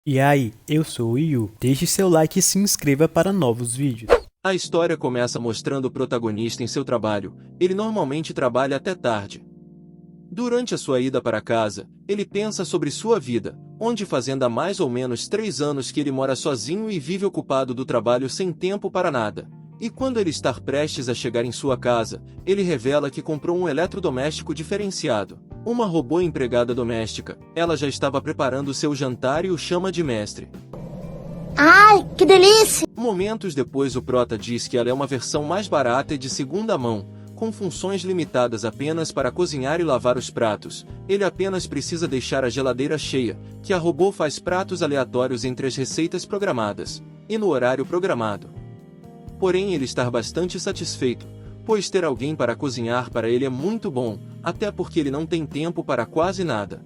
E aí, eu sou o Yu. Deixe seu like e se inscreva para novos vídeos. A história começa mostrando o protagonista em seu trabalho. Ele normalmente trabalha até tarde. Durante a sua ida para casa, ele pensa sobre sua vida, onde fazendo há mais ou menos 3 anos que ele mora sozinho e vive ocupado do trabalho sem tempo para nada. E quando ele está prestes a chegar em sua casa, ele revela que comprou um eletrodoméstico diferenciado. Uma robô empregada doméstica. Ela já estava preparando seu jantar e o chama de mestre. Ai, que delícia! Momentos depois o prota diz que ela é uma versão mais barata e de segunda mão, com funções limitadas apenas para cozinhar e lavar os pratos. Ele apenas precisa deixar a geladeira cheia, que a robô faz pratos aleatórios entre as receitas programadas, e no horário programado. Porém ele está bastante satisfeito, pois ter alguém para cozinhar para ele é muito bom, até porque ele não tem tempo para quase nada.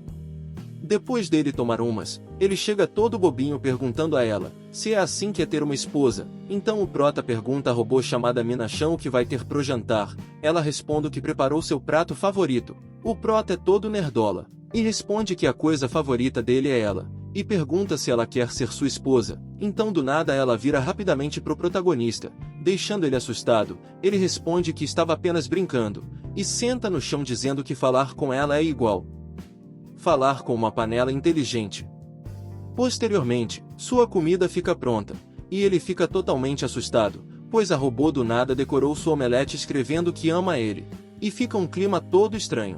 Depois dele tomar umas, ele chega todo bobinho perguntando a ela, se é assim que é ter uma esposa. Então o prota pergunta à robô chamada Minachan o que vai ter pro jantar. Ela responde que preparou seu prato favorito. O prota é todo nerdola, e responde que a coisa favorita dele é ela, e pergunta se ela quer ser sua esposa. Então do nada ela vira rapidamente pro protagonista, deixando ele assustado. Ele responde que estava apenas brincando, e senta no chão dizendo que falar com ela é igual falar com uma panela inteligente. Posteriormente, sua comida fica pronta, e ele fica totalmente assustado, pois a robô do nada decorou sua omelete escrevendo que ama ele, e fica um clima todo estranho.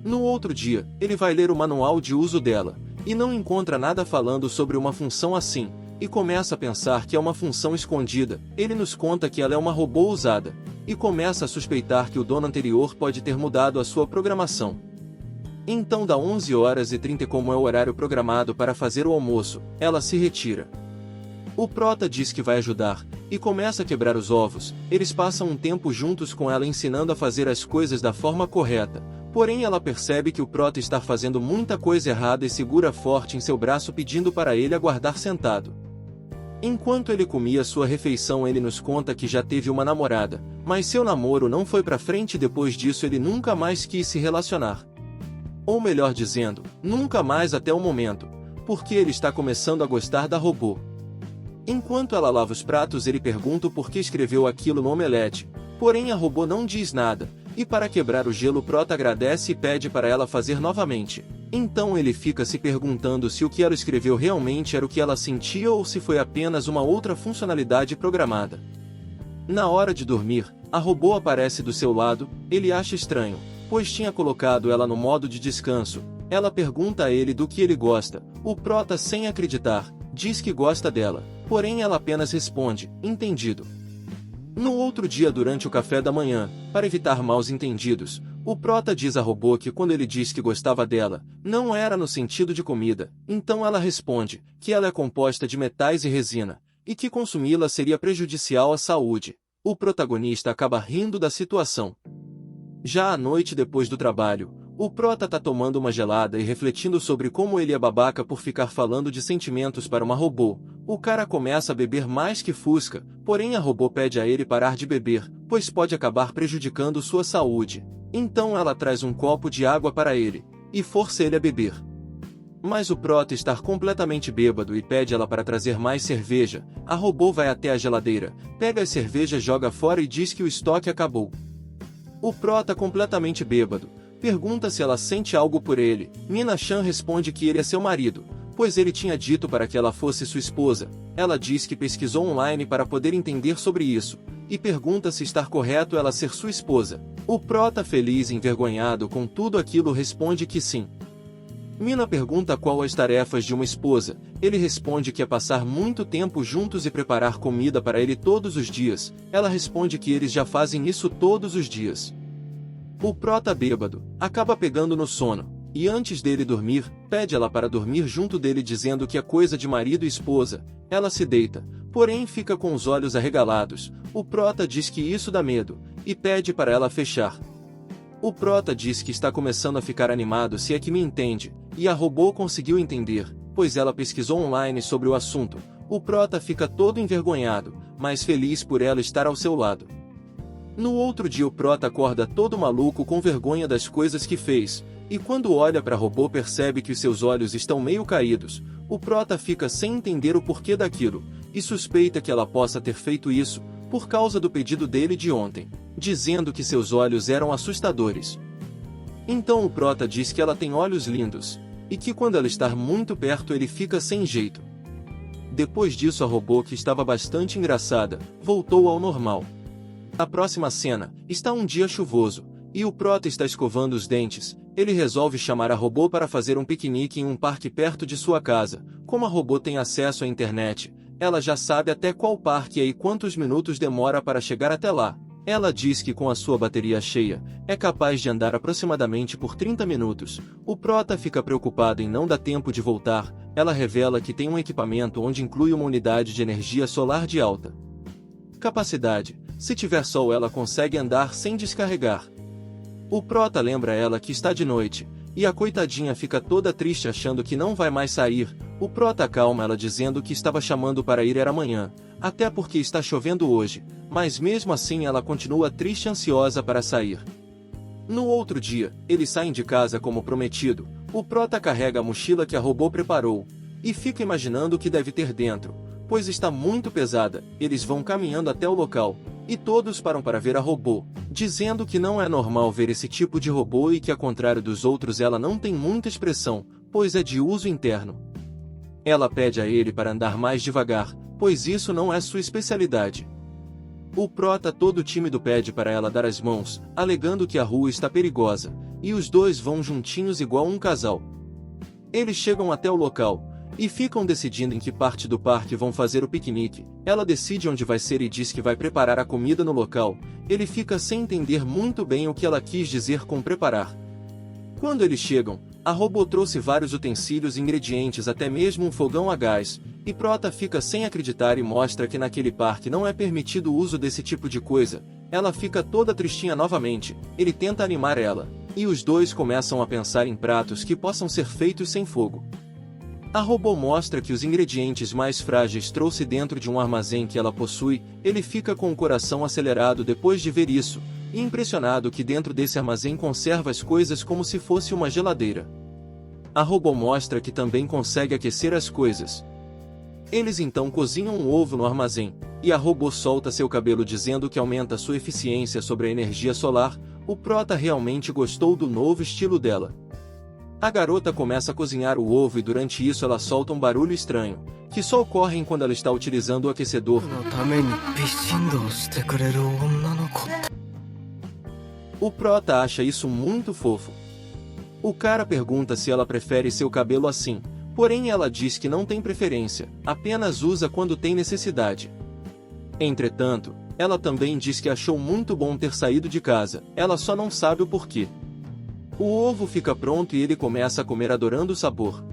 No outro dia, ele vai ler o manual de uso dela, e não encontra nada falando sobre uma função assim, e começa a pensar que é uma função escondida. Ele nos conta que ela é uma robô usada, e começa a suspeitar que o dono anterior pode ter mudado a sua programação. Então dá 11h30 como é o horário programado para fazer o almoço, ela se retira. O prota diz que vai ajudar, e começa a quebrar os ovos. Eles passam um tempo juntos com ela ensinando a fazer as coisas da forma correta, porém ela percebe que o prota está fazendo muita coisa errada e segura forte em seu braço pedindo para ele aguardar sentado. Enquanto ele comia sua refeição ele nos conta que já teve uma namorada, mas seu namoro não foi pra frente e depois disso ele nunca mais quis se relacionar. Ou melhor dizendo, nunca mais até o momento, porque ele está começando a gostar da robô. Enquanto ela lava os pratos ele pergunta por que escreveu aquilo no omelete, porém a robô não diz nada, e para quebrar o gelo o prota agradece e pede para ela fazer novamente. Então ele fica se perguntando se o que ela escreveu realmente era o que ela sentia ou se foi apenas uma outra funcionalidade programada. Na hora de dormir, a robô aparece do seu lado. Ele acha estranho, pois tinha colocado ela no modo de descanso. Ela pergunta a ele do que ele gosta. O prota, sem acreditar, diz que gosta dela, porém ela apenas responde, entendido. No outro dia durante o café da manhã, para evitar maus entendidos, o prota diz à robô que quando ele diz que gostava dela, não era no sentido de comida. Então ela responde que ela é composta de metais e resina, e que consumi-la seria prejudicial à saúde. O protagonista acaba rindo da situação. Já à noite depois do trabalho, o prota tá tomando uma gelada e refletindo sobre como ele é babaca por ficar falando de sentimentos para uma robô. O cara começa a beber mais que fusca, porém a robô pede a ele parar de beber, pois pode acabar prejudicando sua saúde. Então ela traz um copo de água para ele, e força ele a beber. Mas o prota está completamente bêbado e pede ela para trazer mais cerveja. A robô vai até a geladeira, pega as cervejas, joga fora e diz que o estoque acabou. O prota, completamente bêbado, pergunta se ela sente algo por ele. Minachan responde que ele é seu marido, pois ele tinha dito para que ela fosse sua esposa. Ela diz que pesquisou online para poder entender sobre isso, e pergunta se está correto ela ser sua esposa. O prota, feliz e envergonhado com tudo aquilo, responde que sim. Mina pergunta qual as tarefas de uma esposa. Ele responde que é passar muito tempo juntos e preparar comida para ele todos os dias. Ela responde que eles já fazem isso todos os dias. O prota, bêbado, acaba pegando no sono, e antes dele dormir, pede ela para dormir junto dele dizendo que é coisa de marido e esposa. Ela se deita, porém fica com os olhos arregalados. O prota diz que isso dá medo, e pede para ela fechar. O prota diz que está começando a ficar animado, se é que me entende, e a robô conseguiu entender, pois ela pesquisou online sobre o assunto. O prota fica todo envergonhado, mas feliz por ela estar ao seu lado. No outro dia o prota acorda todo maluco com vergonha das coisas que fez. E quando olha para robô percebe que os seus olhos estão meio caídos. O prota fica sem entender o porquê daquilo, e suspeita que ela possa ter feito isso, por causa do pedido dele de ontem, dizendo que seus olhos eram assustadores. Então o prota diz que ela tem olhos lindos, e que quando ela está muito perto ele fica sem jeito. Depois disso a robô, que estava bastante engraçada, voltou ao normal. A próxima cena, está um dia chuvoso, e o prota está escovando os dentes. Ele resolve chamar a robô para fazer um piquenique em um parque perto de sua casa. Como a robô tem acesso à internet, ela já sabe até qual parque é e quantos minutos demora para chegar até lá. Ela diz que com a sua bateria cheia, é capaz de andar aproximadamente por 30 minutos. O prota fica preocupado em não dar tempo de voltar. Ela revela que tem um equipamento onde inclui uma unidade de energia solar de alta capacidade. Se tiver sol ela consegue andar sem descarregar. O prota lembra ela que está de noite, e a coitadinha fica toda triste achando que não vai mais sair. O prota acalma ela dizendo que estava chamando para ir era amanhã, até porque está chovendo hoje, mas mesmo assim ela continua triste e ansiosa para sair. No outro dia, eles saem de casa como prometido. O prota carrega a mochila que a robô preparou, e fica imaginando o que deve ter dentro, pois está muito pesada. Eles vão caminhando até o local, e todos param para ver a robô, dizendo que não é normal ver esse tipo de robô e que, ao contrário dos outros, ela não tem muita expressão, pois é de uso interno. Ela pede a ele para andar mais devagar, pois isso não é sua especialidade. O prota, todo tímido, pede para ela dar as mãos, alegando que a rua está perigosa, e os dois vão juntinhos igual um casal. Eles chegam até o local, e ficam decidindo em que parte do parque vão fazer o piquenique. Ela decide onde vai ser e diz que vai preparar a comida no local. Ele fica sem entender muito bem o que ela quis dizer com preparar. Quando eles chegam, a robô trouxe vários utensílios e ingredientes, até mesmo um fogão a gás, e prota fica sem acreditar e mostra que naquele parque não é permitido o uso desse tipo de coisa. Ela fica toda tristinha novamente. Ele tenta animar ela, e os dois começam a pensar em pratos que possam ser feitos sem fogo. A robô mostra que os ingredientes mais frágeis trouxe dentro de um armazém que ela possui. Ele fica com o coração acelerado depois de ver isso, e impressionado que dentro desse armazém conserva as coisas como se fosse uma geladeira. A robô mostra que também consegue aquecer as coisas. Eles então cozinham um ovo no armazém, e a robô solta seu cabelo dizendo que aumenta sua eficiência sobre a energia solar. O prota realmente gostou do novo estilo dela. A garota começa a cozinhar o ovo e durante isso ela solta um barulho estranho, que só ocorre quando ela está utilizando o aquecedor. O prota acha isso muito fofo. O cara pergunta se ela prefere seu cabelo assim, porém ela diz que não tem preferência, apenas usa quando tem necessidade. Entretanto, ela também diz que achou muito bom ter saído de casa, ela só não sabe o porquê. O ovo fica pronto e ele começa a comer adorando o sabor.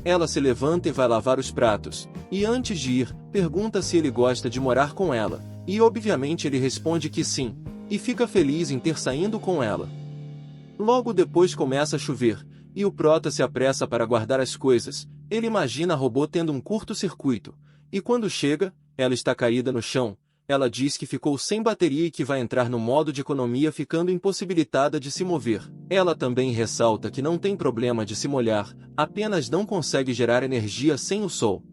Ela se levanta e vai lavar os pratos, e antes de ir, pergunta se ele gosta de morar com ela, e obviamente ele responde que sim, e fica feliz em ter saído com ela. Logo depois começa a chover, e o prota se apressa para guardar as coisas. Ele imagina a robô tendo um curto-circuito, e quando chega, ela está caída no chão. Ela diz que ficou sem bateria e que vai entrar no modo de economia, ficando impossibilitada de se mover. Ela também ressalta que não tem problema de se molhar, apenas não consegue gerar energia sem o sol.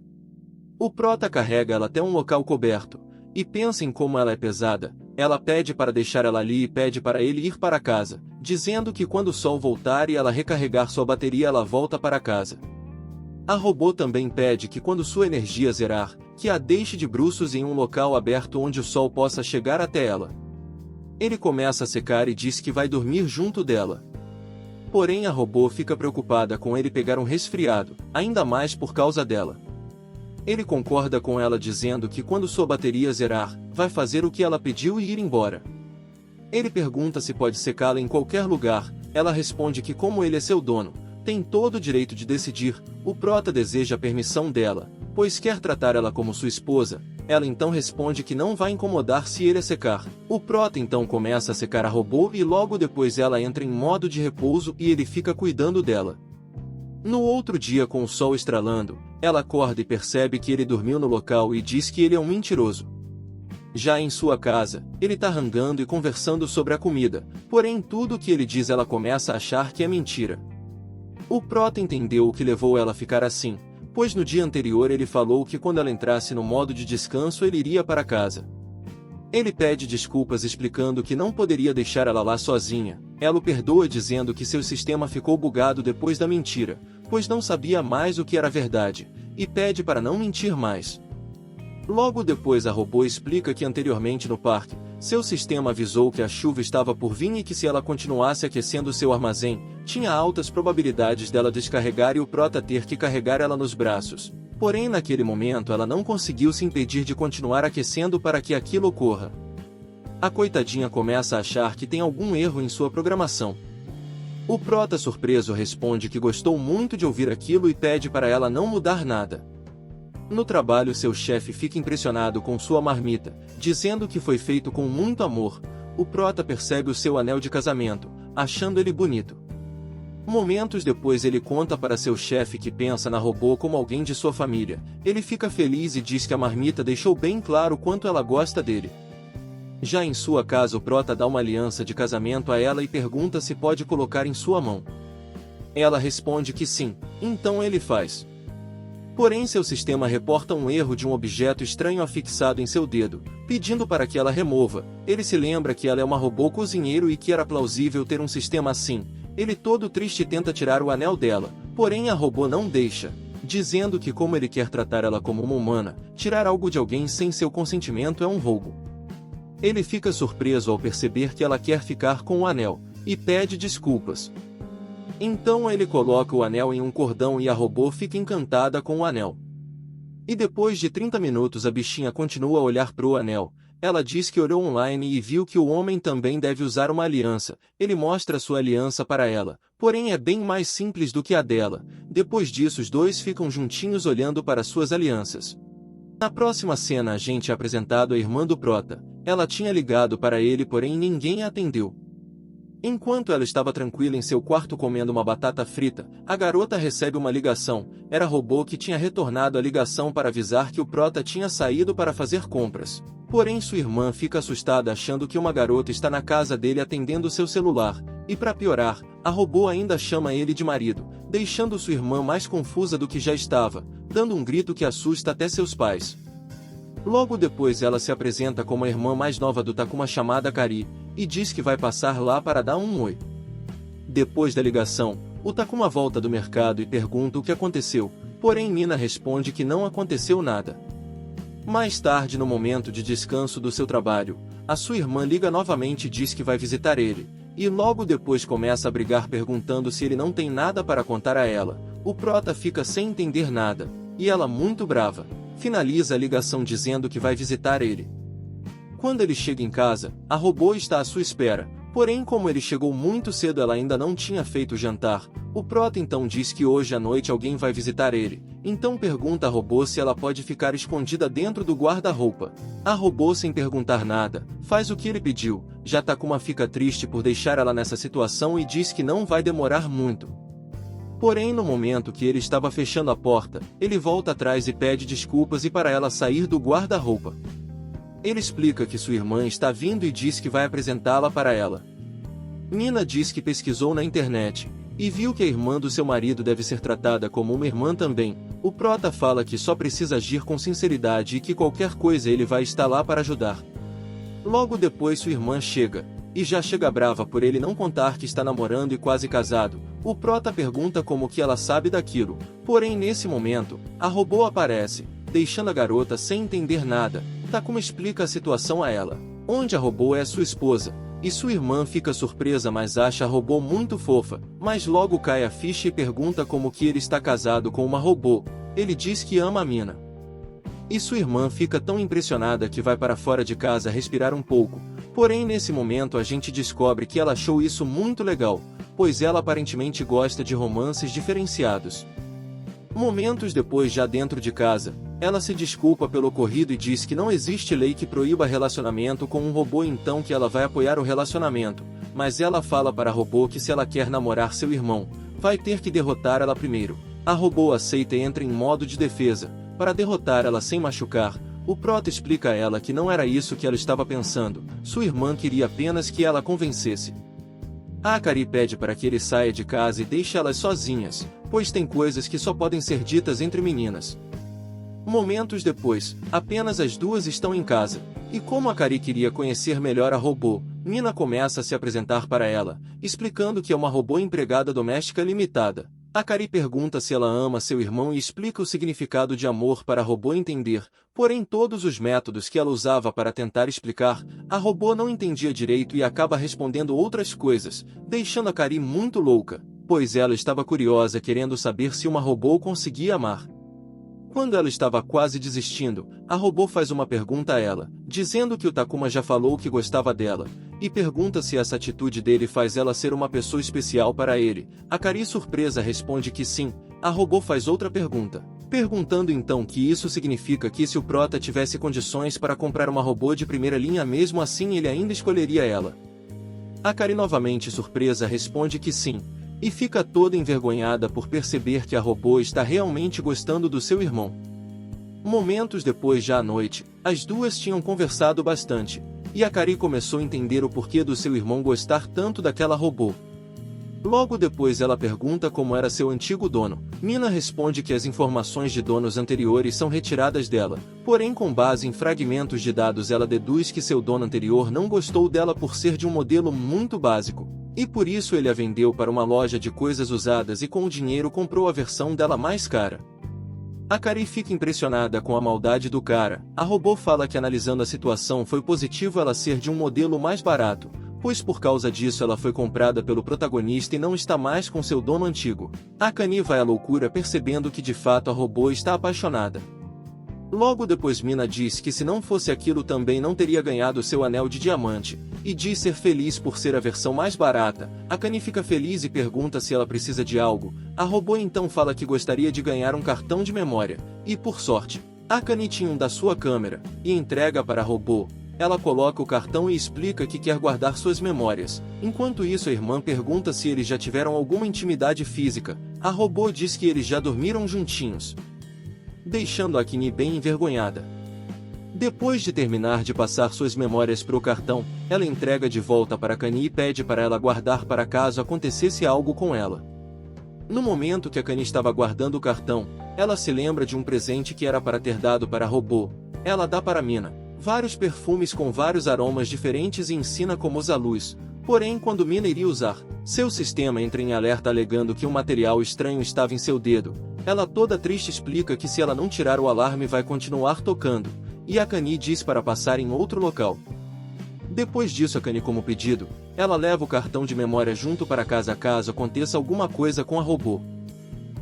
O prota carrega ela até um local coberto, e pensa em como ela é pesada. Ela pede para deixar ela ali e pede para ele ir para casa, dizendo que quando o sol voltar e ela recarregar sua bateria ela volta para casa. A robô também pede que quando sua energia zerar, que a deixe de bruços em um local aberto onde o sol possa chegar até ela. Ele começa a secar e diz que vai dormir junto dela. Porém a robô fica preocupada com ele pegar um resfriado, ainda mais por causa dela. Ele concorda com ela dizendo que quando sua bateria zerar, vai fazer o que ela pediu e ir embora. Ele pergunta se pode secá-la em qualquer lugar. Ela responde que como ele é seu dono, tem todo o direito de decidir. O prota deseja a permissão dela, pois quer tratar ela como sua esposa. Ela então responde que não vai incomodar se ele a secar. O prota então começa a secar a robô e logo depois ela entra em modo de repouso e ele fica cuidando dela. No outro dia, com o sol estralando, ela acorda e percebe que ele dormiu no local e diz que ele é um mentiroso. Já em sua casa, ele tá rangando e conversando sobre a comida, porém tudo o que ele diz ela começa a achar que é mentira. O prota entendeu o que levou ela a ficar assim, pois no dia anterior ele falou que quando ela entrasse no modo de descanso ele iria para casa. Ele pede desculpas explicando que não poderia deixar ela lá sozinha. Ela o perdoa dizendo que seu sistema ficou bugado depois da mentira, pois não sabia mais o que era verdade, e pede para não mentir mais. Logo depois a robô explica que anteriormente no parque, seu sistema avisou que a chuva estava por vir e que se ela continuasse aquecendo seu armazém, tinha altas probabilidades dela descarregar e o prota ter que carregar ela nos braços. Porém naquele momento ela não conseguiu se impedir de continuar aquecendo para que aquilo ocorra. A coitadinha começa a achar que tem algum erro em sua programação. O prota surpreso responde que gostou muito de ouvir aquilo e pede para ela não mudar nada. No trabalho seu chefe fica impressionado com sua marmita, dizendo que foi feito com muito amor. O prota percebe o seu anel de casamento, achando ele bonito. Momentos depois ele conta para seu chefe que pensa na robô como alguém de sua família. Ele fica feliz e diz que a marmita deixou bem claro quanto ela gosta dele. Já em sua casa o prota dá uma aliança de casamento a ela e pergunta se pode colocar em sua mão. Ela responde que sim, então ele faz. Porém seu sistema reporta um erro de um objeto estranho afixado em seu dedo, pedindo para que ela remova. Ele se lembra que ela é uma robô cozinheiro e que era plausível ter um sistema assim. Ele todo triste tenta tirar o anel dela, porém a robô não deixa, dizendo que como ele quer tratar ela como uma humana, tirar algo de alguém sem seu consentimento é um roubo. Ele fica surpreso ao perceber que ela quer ficar com o anel, e pede desculpas. Então ele coloca o anel em um cordão e a robô fica encantada com o anel. E depois de 30 minutos a bichinha continua a olhar pro anel. Ela diz que olhou online e viu que o homem também deve usar uma aliança. Ele mostra sua aliança para ela, porém é bem mais simples do que a dela. Depois disso os dois ficam juntinhos olhando para suas alianças. Na próxima cena a gente é apresentado a irmã do prota. Ela tinha ligado para ele porém ninguém a atendeu. Enquanto ela estava tranquila em seu quarto comendo uma batata frita, a garota recebe uma ligação. Era a robô que tinha retornado a ligação para avisar que o prota tinha saído para fazer compras. Porém sua irmã fica assustada achando que uma garota está na casa dele atendendo seu celular, e para piorar, a robô ainda chama ele de marido, deixando sua irmã mais confusa do que já estava, dando um grito que assusta até seus pais. Logo depois ela se apresenta como a irmã mais nova do Takuma chamada Kari, e diz que vai passar lá para dar um oi. Depois da ligação, o Takuma volta do mercado e pergunta o que aconteceu, porém Nina responde que não aconteceu nada. Mais tarde no momento de descanso do seu trabalho, a sua irmã liga novamente e diz que vai visitar ele, e logo depois começa a brigar perguntando se ele não tem nada para contar a ela. O prota fica sem entender nada, e ela muito brava, finaliza a ligação dizendo que vai visitar ele. Quando ele chega em casa, a robô está à sua espera, porém como ele chegou muito cedo ela ainda não tinha feito o jantar. O prota então diz que hoje à noite alguém vai visitar ele, então pergunta à robô se ela pode ficar escondida dentro do guarda-roupa. A robô sem perguntar nada, faz o que ele pediu. Já Takuma fica triste por deixar ela nessa situação e diz que não vai demorar muito. Porém no momento que ele estava fechando a porta, ele volta atrás e pede desculpas e para ela sair do guarda-roupa. Ele explica que sua irmã está vindo e diz que vai apresentá-la para ela. Nina diz que pesquisou na internet, e viu que a irmã do seu marido deve ser tratada como uma irmã também. O prota fala que só precisa agir com sinceridade e que qualquer coisa ele vai estar lá para ajudar. Logo depois sua irmã chega, e já chega brava por ele não contar que está namorando e quase casado. O prota pergunta como que ela sabe daquilo, porém nesse momento, a robô aparece, deixando a garota sem entender nada. Takuma explica a situação a ela, onde a robô é sua esposa, e sua irmã fica surpresa mas acha a robô muito fofa, mas logo cai a ficha e pergunta como que ele está casado com uma robô. Ele diz que ama a mina. E sua irmã fica tão impressionada que vai para fora de casa respirar um pouco, porém nesse momento a gente descobre que ela achou isso muito legal, pois ela aparentemente gosta de romances diferenciados. Momentos depois já dentro de casa, ela se desculpa pelo ocorrido e diz que não existe lei que proíba relacionamento com um robô então que ela vai apoiar o relacionamento, mas ela fala para a robô que se ela quer namorar seu irmão, vai ter que derrotar ela primeiro. A robô aceita e entra em modo de defesa, para derrotar ela sem machucar. O prota explica a ela que não era isso que ela estava pensando, sua irmã queria apenas que ela a convencesse. A Akari pede para que ele saia de casa e deixe elas sozinhas, pois tem coisas que só podem ser ditas entre meninas. Momentos depois, apenas as duas estão em casa, e como Akari queria conhecer melhor a robô, Mina começa a se apresentar para ela, explicando que é uma robô empregada doméstica limitada. Akari pergunta se ela ama seu irmão e explica o significado de amor para a robô entender, porém todos os métodos que ela usava para tentar explicar, a robô não entendia direito e acaba respondendo outras coisas, deixando Akari muito louca, pois ela estava curiosa querendo saber se uma robô conseguia amar. Quando ela estava quase desistindo, a robô faz uma pergunta a ela, dizendo que o Takuma já falou que gostava dela, e pergunta se essa atitude dele faz ela ser uma pessoa especial para ele. Akari surpresa responde que sim. A robô faz outra pergunta, perguntando então que isso significa que se o prota tivesse condições para comprar uma robô de primeira linha mesmo assim ele ainda escolheria ela. Akari novamente surpresa responde que sim, e fica toda envergonhada por perceber que a robô está realmente gostando do seu irmão. Momentos depois já à noite, as duas tinham conversado bastante, e Akari começou a entender o porquê do seu irmão gostar tanto daquela robô. Logo depois ela pergunta como era seu antigo dono. Mina responde que as informações de donos anteriores são retiradas dela, porém com base em fragmentos de dados ela deduz que seu dono anterior não gostou dela por ser de um modelo muito básico, e por isso ele a vendeu para uma loja de coisas usadas e com o dinheiro comprou a versão dela mais cara. Akari fica impressionada com a maldade do cara. A robô fala que analisando a situação foi positivo ela ser de um modelo mais barato, pois por causa disso ela foi comprada pelo protagonista e não está mais com seu dono antigo. Akane vai à loucura percebendo que de fato a robô está apaixonada. Logo depois Mina diz que se não fosse aquilo também não teria ganhado seu anel de diamante, e diz ser feliz por ser a versão mais barata. Akane fica feliz e pergunta se ela precisa de algo. A robô então fala que gostaria de ganhar um cartão de memória, e por sorte, Akane tinha um da sua câmera, e entrega para a robô. Ela coloca o cartão e explica que quer guardar suas memórias. Enquanto isso a irmã pergunta se eles já tiveram alguma intimidade física. A robô diz que eles já dormiram juntinhos, deixando Akane bem envergonhada. Depois de terminar de passar suas memórias para o cartão, ela entrega de volta para Akane e pede para ela guardar para caso acontecesse algo com ela. No momento que Akane estava guardando o cartão, ela se lembra de um presente que era para ter dado para a robô. Ela dá para Mina vários perfumes com vários aromas diferentes e ensina como usá-los. Porém, quando Mina iria usar, seu sistema entra em alerta alegando que um material estranho estava em seu dedo. Ela toda triste explica que se ela não tirar o alarme vai continuar tocando, e Akane diz para passar em outro local. Depois disso Akane como pedido, ela leva o cartão de memória junto para casa caso aconteça alguma coisa com a robô.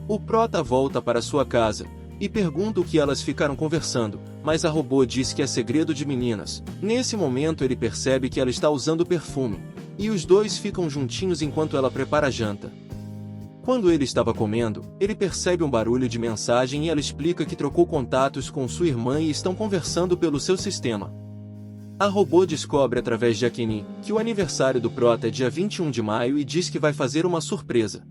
O prota volta para sua casa, e pergunta o que elas ficaram conversando, mas a robô diz que é segredo de meninas. Nesse momento ele percebe que ela está usando perfume, e os dois ficam juntinhos enquanto ela prepara a janta. Quando ele estava comendo, ele percebe um barulho de mensagem e ela explica que trocou contatos com sua irmã e estão conversando pelo seu sistema. A robô descobre através de Akane que o aniversário do prota é dia 21 de maio e diz que vai fazer uma surpresa.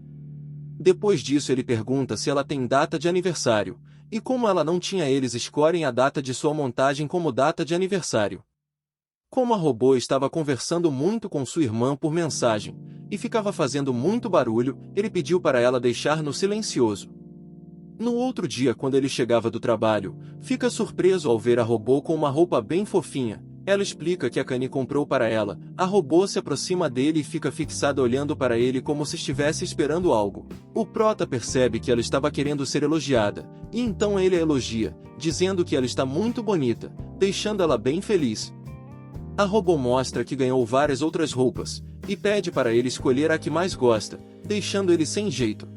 Depois disso ele pergunta se ela tem data de aniversário, e como ela não tinha eles escolhem a data de sua montagem como data de aniversário. Como a robô estava conversando muito com sua irmã por mensagem, e ficava fazendo muito barulho, ele pediu para ela deixar no silencioso. No outro dia quando ele chegava do trabalho, fica surpreso ao ver a robô com uma roupa bem fofinha. Ela explica que Akane comprou para ela. A robô se aproxima dele e fica fixada olhando para ele como se estivesse esperando algo. O prota percebe que ela estava querendo ser elogiada, e então ele a elogia, dizendo que ela está muito bonita, deixando ela bem feliz. A robô mostra que ganhou várias outras roupas, e pede para ele escolher a que mais gosta, deixando ele sem jeito.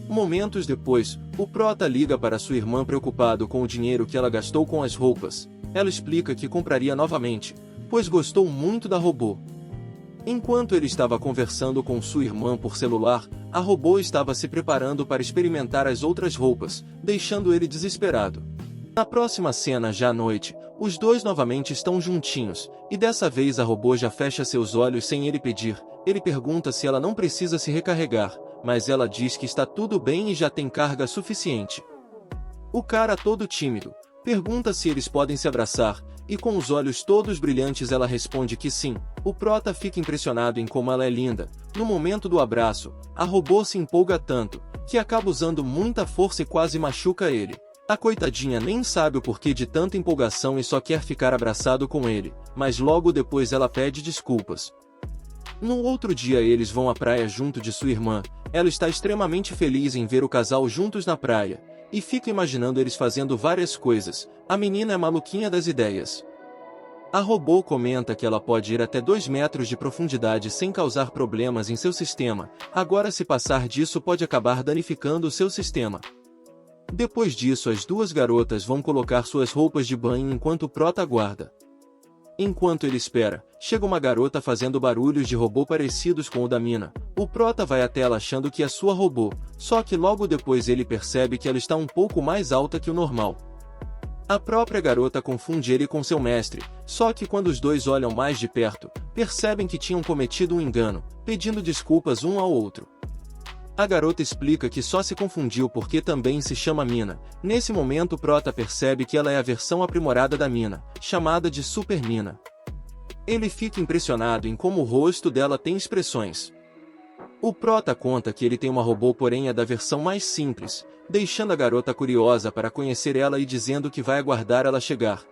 Momentos depois, o prota liga para sua irmã preocupado com o dinheiro que ela gastou com as roupas. Ela explica que compraria novamente, pois gostou muito da robô. Enquanto ele estava conversando com sua irmã por celular, a robô estava se preparando para experimentar as outras roupas, deixando ele desesperado. Na próxima cena já à noite, os dois novamente estão juntinhos, e dessa vez a robô já fecha seus olhos sem ele pedir. Ele pergunta se ela não precisa se recarregar, mas ela diz que está tudo bem e já tem carga suficiente. O cara todo tímido, Pergunta se eles podem se abraçar, e com os olhos todos brilhantes ela responde que sim. O prota fica impressionado em como ela é linda. No momento do abraço, a robô se empolga tanto, que acaba usando muita força e quase machuca ele. A coitadinha nem sabe o porquê de tanta empolgação e só quer ficar abraçado com ele, mas logo depois ela pede desculpas. No outro dia eles vão à praia junto de sua irmã. Ela está extremamente feliz em ver o casal juntos na praia, e fica imaginando eles fazendo várias coisas. A menina é maluquinha das ideias. A robô comenta que ela pode ir até 2 metros de profundidade sem causar problemas em seu sistema. Agora, se passar disso, pode acabar danificando o seu sistema. Depois disso, as duas garotas vão colocar suas roupas de banho enquanto o prota aguarda. Enquanto ele espera, chega uma garota fazendo barulhos de robô parecidos com o da mina. O prota vai até ela achando que é sua robô, só que logo depois ele percebe que ela está um pouco mais alta que o normal. A própria garota confunde ele com seu mestre, só que quando os dois olham mais de perto, percebem que tinham cometido um engano, pedindo desculpas um ao outro. A garota explica que só se confundiu porque também se chama Mina. Nesse momento o prota percebe que ela é a versão aprimorada da Mina, chamada de Super Mina. Ele fica impressionado em como o rosto dela tem expressões. O prota conta que ele tem uma robô, porém é da versão mais simples, deixando a garota curiosa para conhecer ela e dizendo que vai aguardar ela chegar.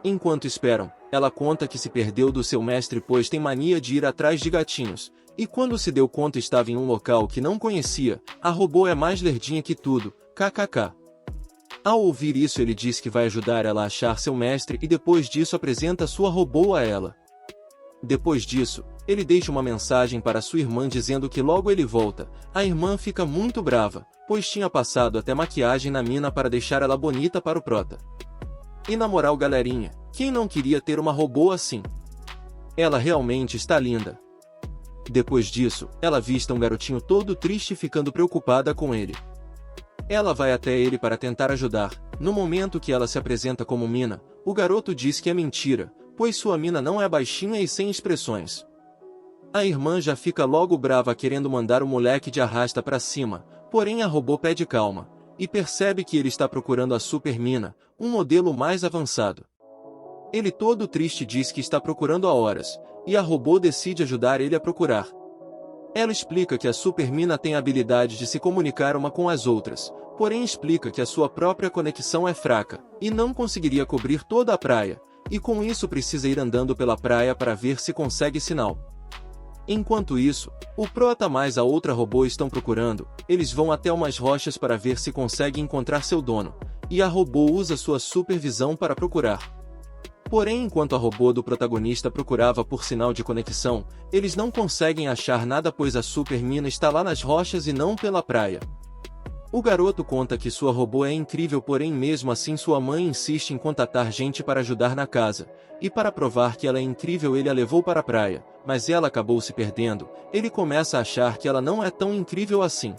Enquanto esperam, ela conta que se perdeu do seu mestre pois tem mania de ir atrás de gatinhos, e quando se deu conta estava em um local que não conhecia. A robô é mais lerdinha que tudo, kkk. Ao ouvir isso ele diz que vai ajudar ela a achar seu mestre e depois disso apresenta sua robô a ela. Depois disso, ele deixa uma mensagem para sua irmã dizendo que logo ele volta. A irmã fica muito brava, pois tinha passado até maquiagem na mina para deixar ela bonita para o prota. E na moral galerinha, quem não queria ter uma robô assim? Ela realmente está linda. Depois disso, ela avista um garotinho todo triste ficando preocupada com ele. Ela vai até ele para tentar ajudar. No momento que ela se apresenta como Mina, o garoto diz que é mentira, pois sua mina não é baixinha e sem expressões. A irmã já fica logo brava querendo mandar o moleque de arrasta para cima, porém a robô pede calma, e percebe que ele está procurando a Super Mina, um modelo mais avançado. Ele todo triste diz que está procurando há horas, e a robô decide ajudar ele a procurar. Ela explica que a Super Mina tem a habilidade de se comunicar uma com as outras, porém explica que a sua própria conexão é fraca, e não conseguiria cobrir toda a praia, e com isso precisa ir andando pela praia para ver se consegue sinal. Enquanto isso, o prota mais a outra robô estão procurando. Eles vão até umas rochas para ver se conseguem encontrar seu dono, e a robô usa sua supervisão para procurar. Porém, enquanto a robô do protagonista procurava por sinal de conexão, eles não conseguem achar nada pois a Super Mina está lá nas rochas e não pela praia. O garoto conta que sua robô é incrível, porém mesmo assim sua mãe insiste em contatar gente para ajudar na casa, e para provar que ela é incrível ele a levou para a praia, mas ela acabou se perdendo. Ele começa a achar que ela não é tão incrível assim.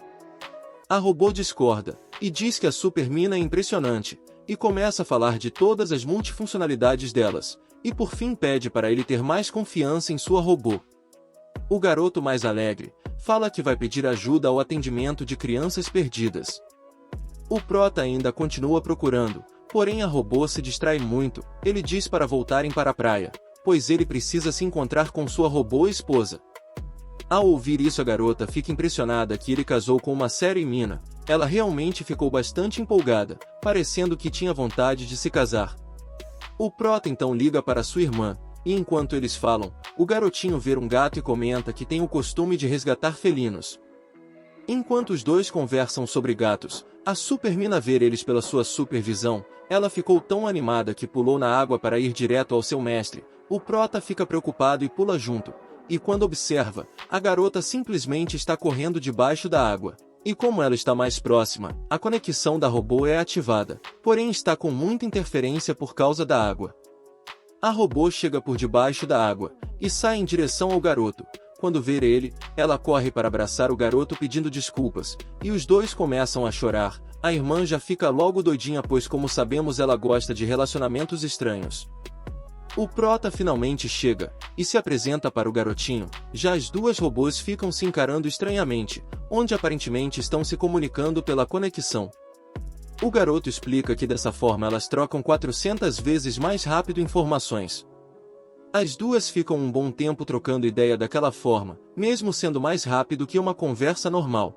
A robô discorda, e diz que a Super Mina é impressionante, e começa a falar de todas as multifuncionalidades delas, e por fim pede para ele ter mais confiança em sua robô. O garoto mais alegre fala que vai pedir ajuda ao atendimento de crianças perdidas. O prota ainda continua procurando, porém a robô se distrai muito. Ele diz para voltarem para a praia, pois ele precisa se encontrar com sua robô esposa. Ao ouvir isso a garota fica impressionada que ele casou com uma séria mina. Ela realmente ficou bastante empolgada, parecendo que tinha vontade de se casar. O prota então liga para sua irmã, e enquanto eles falam, o garotinho vê um gato e comenta que tem o costume de resgatar felinos. Enquanto os dois conversam sobre gatos, a Super Mina vê eles pela sua supervisão. Ela ficou tão animada que pulou na água para ir direto ao seu mestre. O prota fica preocupado e pula junto, e quando observa, a garota simplesmente está correndo debaixo da água. E como ela está mais próxima, a conexão da robô é ativada, porém está com muita interferência por causa da água. A robô chega por debaixo da água, e sai em direção ao garoto. Quando vê ele, ela corre para abraçar o garoto pedindo desculpas, e os dois começam a chorar. A irmã já fica logo doidinha pois como sabemos ela gosta de relacionamentos estranhos. O prota finalmente chega, e se apresenta para o garotinho. Já as duas robôs ficam se encarando estranhamente, onde aparentemente estão se comunicando pela conexão. O garoto explica que dessa forma elas trocam 400 vezes mais rápido informações. As duas ficam um bom tempo trocando ideia daquela forma, mesmo sendo mais rápido que uma conversa normal.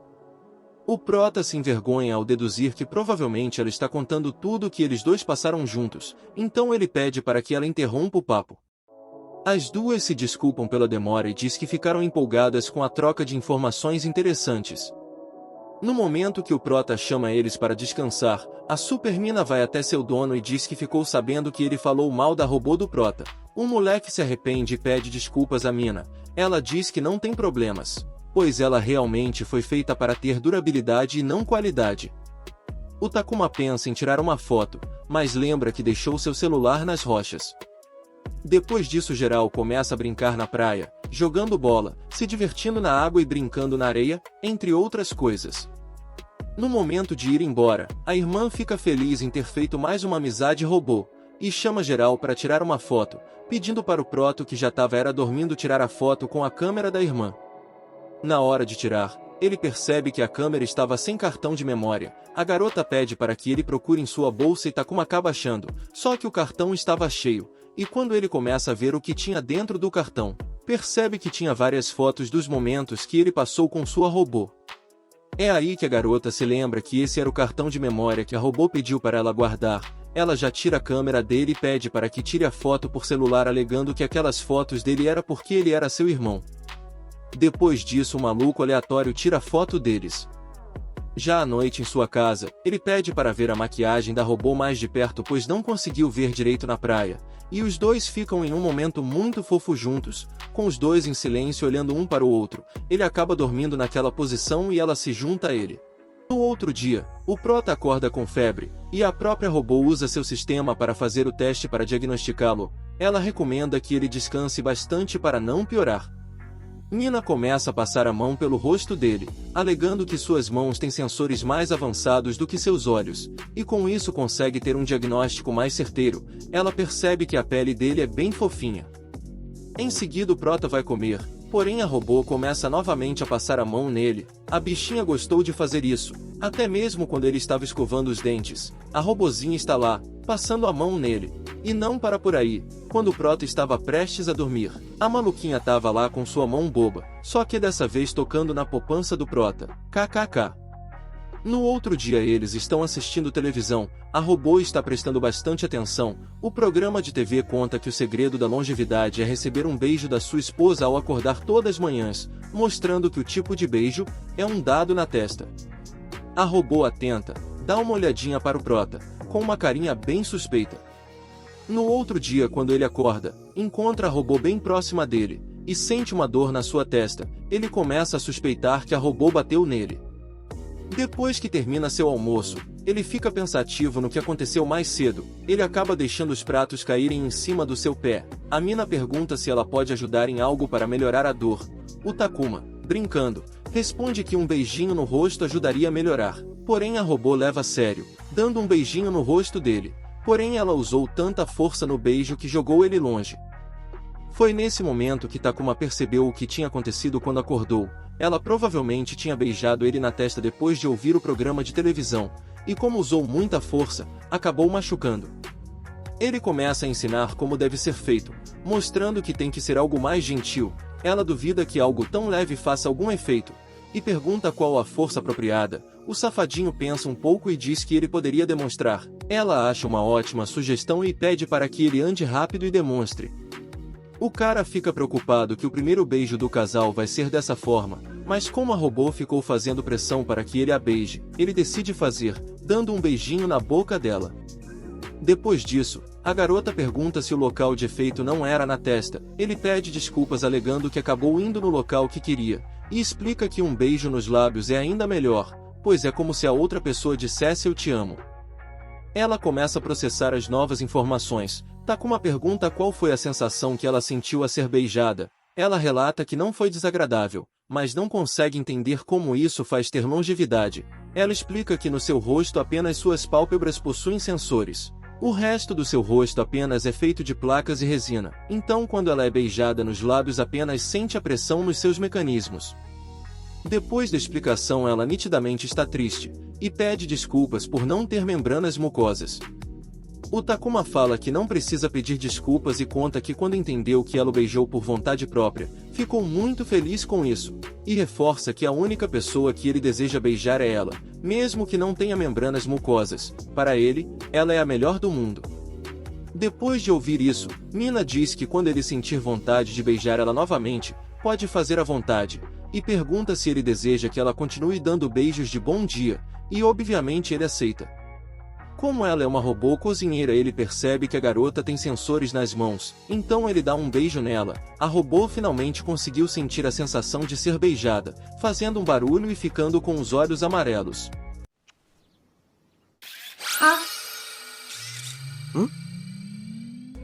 O prota se envergonha ao deduzir que provavelmente ela está contando tudo o que eles dois passaram juntos, então ele pede para que ela interrompa o papo. As duas se desculpam pela demora e diz que ficaram empolgadas com a troca de informações interessantes. No momento que o prota chama eles para descansar, a Supermina vai até seu dono e diz que ficou sabendo que ele falou mal da robô do prota. O moleque se arrepende e pede desculpas à mina. Ela diz que não tem problemas, pois ela realmente foi feita para ter durabilidade e não qualidade. O Takuma pensa em tirar uma foto, mas lembra que deixou seu celular nas rochas. Depois disso, geral começa a brincar na praia, jogando bola, se divertindo na água e brincando na areia, entre outras coisas. No momento de ir embora, a irmã fica feliz em ter feito mais uma amizade robô, e chama geral para tirar uma foto, pedindo para o proto que já estava dormindo tirar a foto com a câmera da irmã. Na hora de tirar, ele percebe que a câmera estava sem cartão de memória. A garota pede para que ele procure em sua bolsa e Takuma acaba achando, só que o cartão estava cheio, e quando ele começa a ver o que tinha dentro do cartão, percebe que tinha várias fotos dos momentos que ele passou com sua robô. É aí que a garota se lembra que esse era o cartão de memória que a robô pediu para ela guardar. Ela já tira a câmera dele e pede para que tire a foto por celular, alegando que aquelas fotos dele era porque ele era seu irmão. Depois disso, um maluco aleatório tira a foto deles. Já à noite em sua casa, ele pede para ver a maquiagem da robô mais de perto, pois não conseguiu ver direito na praia, e os dois ficam em um momento muito fofo juntos, com os dois em silêncio olhando um para o outro. Ele acaba dormindo naquela posição e ela se junta a ele. No outro dia, o prota acorda com febre, e a própria robô usa seu sistema para fazer o teste para diagnosticá-lo. Ela recomenda que ele descanse bastante para não piorar. Nina começa a passar a mão pelo rosto dele, alegando que suas mãos têm sensores mais avançados do que seus olhos, e com isso consegue ter um diagnóstico mais certeiro. Ela percebe que a pele dele é bem fofinha. Em seguida, o prota vai comer, porém a robô começa novamente a passar a mão nele. A bichinha gostou de fazer isso, até mesmo quando ele estava escovando os dentes. A robozinha está lá, passando a mão nele. E não para por aí. Quando o prota estava prestes a dormir, a maluquinha estava lá com sua mão boba, só que dessa vez tocando na poupança do prota. KKK. No outro dia eles estão assistindo televisão, a robô está prestando bastante atenção. O programa de TV conta que o segredo da longevidade é receber um beijo da sua esposa ao acordar todas as manhãs, mostrando que o tipo de beijo é um dado na testa. A robô atenta, dá uma olhadinha para o prota, com uma carinha bem suspeita. No outro dia, quando ele acorda, encontra a robô bem próxima dele, e sente uma dor na sua testa. Ele começa a suspeitar que a robô bateu nele. Depois que termina seu almoço, ele fica pensativo no que aconteceu mais cedo. Ele acaba deixando os pratos caírem em cima do seu pé. A mina pergunta se ela pode ajudar em algo para melhorar a dor. O Takuma, brincando, responde que um beijinho no rosto ajudaria a melhorar. Porém a robô leva a sério, dando um beijinho no rosto dele. Porém ela usou tanta força no beijo que jogou ele longe. Foi nesse momento que Takuma percebeu o que tinha acontecido quando acordou. Ela provavelmente tinha beijado ele na testa depois de ouvir o programa de televisão, e como usou muita força, acabou machucando. Ele começa a ensinar como deve ser feito, mostrando que tem que ser algo mais gentil. Ela duvida que algo tão leve faça algum efeito, e pergunta qual a força apropriada. O safadinho pensa um pouco e diz que ele poderia demonstrar. Ela acha uma ótima sugestão e pede para que ele ande rápido e demonstre. O cara fica preocupado que o primeiro beijo do casal vai ser dessa forma, mas como a robô ficou fazendo pressão para que ele a beije, ele decide fazer, dando um beijinho na boca dela. Depois disso, a garota pergunta se o local de efeito não era na testa. Ele pede desculpas alegando que acabou indo no local que queria, e explica que um beijo nos lábios é ainda melhor, pois é como se a outra pessoa dissesse eu te amo. Ela começa a processar as novas informações. Takuma pergunta qual foi a sensação que ela sentiu a ser beijada. Ela relata que não foi desagradável, mas não consegue entender como isso faz ter longevidade. Ela explica que no seu rosto apenas suas pálpebras possuem sensores. O resto do seu rosto apenas é feito de placas e resina. Então quando ela é beijada nos lábios apenas sente a pressão nos seus mecanismos. Depois da explicação ela nitidamente está triste, e pede desculpas por não ter membranas mucosas. O Takuma fala que não precisa pedir desculpas e conta que quando entendeu que ela o beijou por vontade própria, ficou muito feliz com isso, e reforça que a única pessoa que ele deseja beijar é ela, mesmo que não tenha membranas mucosas. Para ele, ela é a melhor do mundo. Depois de ouvir isso, Mina diz que quando ele sentir vontade de beijar ela novamente, pode fazer à vontade, e pergunta se ele deseja que ela continue dando beijos de bom dia, e obviamente ele aceita. Como ela é uma robô cozinheira, ele percebe que a garota tem sensores nas mãos, então ele dá um beijo nela. A robô finalmente conseguiu sentir a sensação de ser beijada, fazendo um barulho e ficando com os olhos amarelos.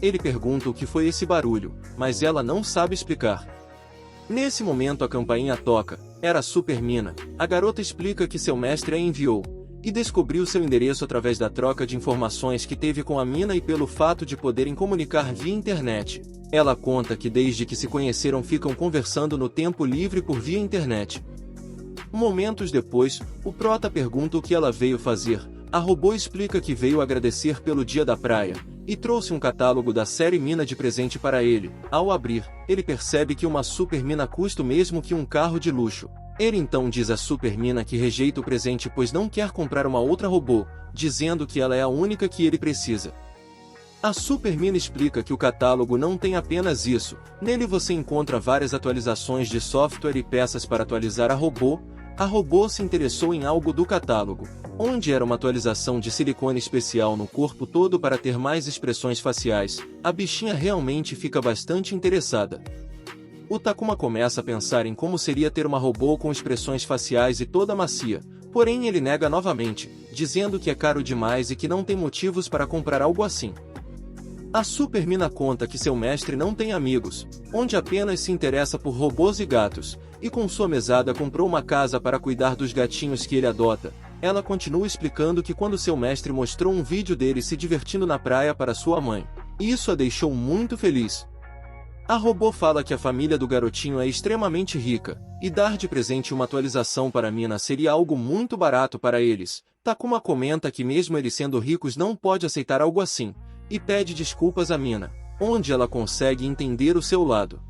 Ele pergunta o que foi esse barulho, mas ela não sabe explicar. Nesse momento a campainha toca, era a Super Mina. A garota explica que seu mestre a enviou, e descobriu seu endereço através da troca de informações que teve com a Mina e pelo fato de poderem comunicar via internet. Ela conta que desde que se conheceram ficam conversando no tempo livre por via internet. Momentos depois, o prota pergunta o que ela veio fazer. A robô explica que veio agradecer pelo dia da praia, e trouxe um catálogo da série Mina de presente para ele. Ao abrir, ele percebe que uma Super Mina custa o mesmo que um carro de luxo. Ele então diz à Super Mina que rejeita o presente pois não quer comprar uma outra robô, dizendo que ela é a única que ele precisa. A Super Mina explica que o catálogo não tem apenas isso, nele você encontra várias atualizações de software e peças para atualizar a robô. A robô se interessou em algo do catálogo, onde era uma atualização de silicone especial no corpo todo para ter mais expressões faciais. A bichinha realmente fica bastante interessada. O Takuma começa a pensar em como seria ter uma robô com expressões faciais e toda macia, porém ele nega novamente, dizendo que é caro demais e que não tem motivos para comprar algo assim. A Super Mina conta que seu mestre não tem amigos, onde apenas se interessa por robôs e gatos, e com sua mesada comprou uma casa para cuidar dos gatinhos que ele adota. Ela continua explicando que quando seu mestre mostrou um vídeo dele se divertindo na praia para sua mãe, isso a deixou muito feliz. A robô fala que a família do garotinho é extremamente rica, e dar de presente uma atualização para Mina seria algo muito barato para eles. Takuma comenta que mesmo eles sendo ricos não pode aceitar algo assim, e pede desculpas a Mina, onde ela consegue entender o seu lado.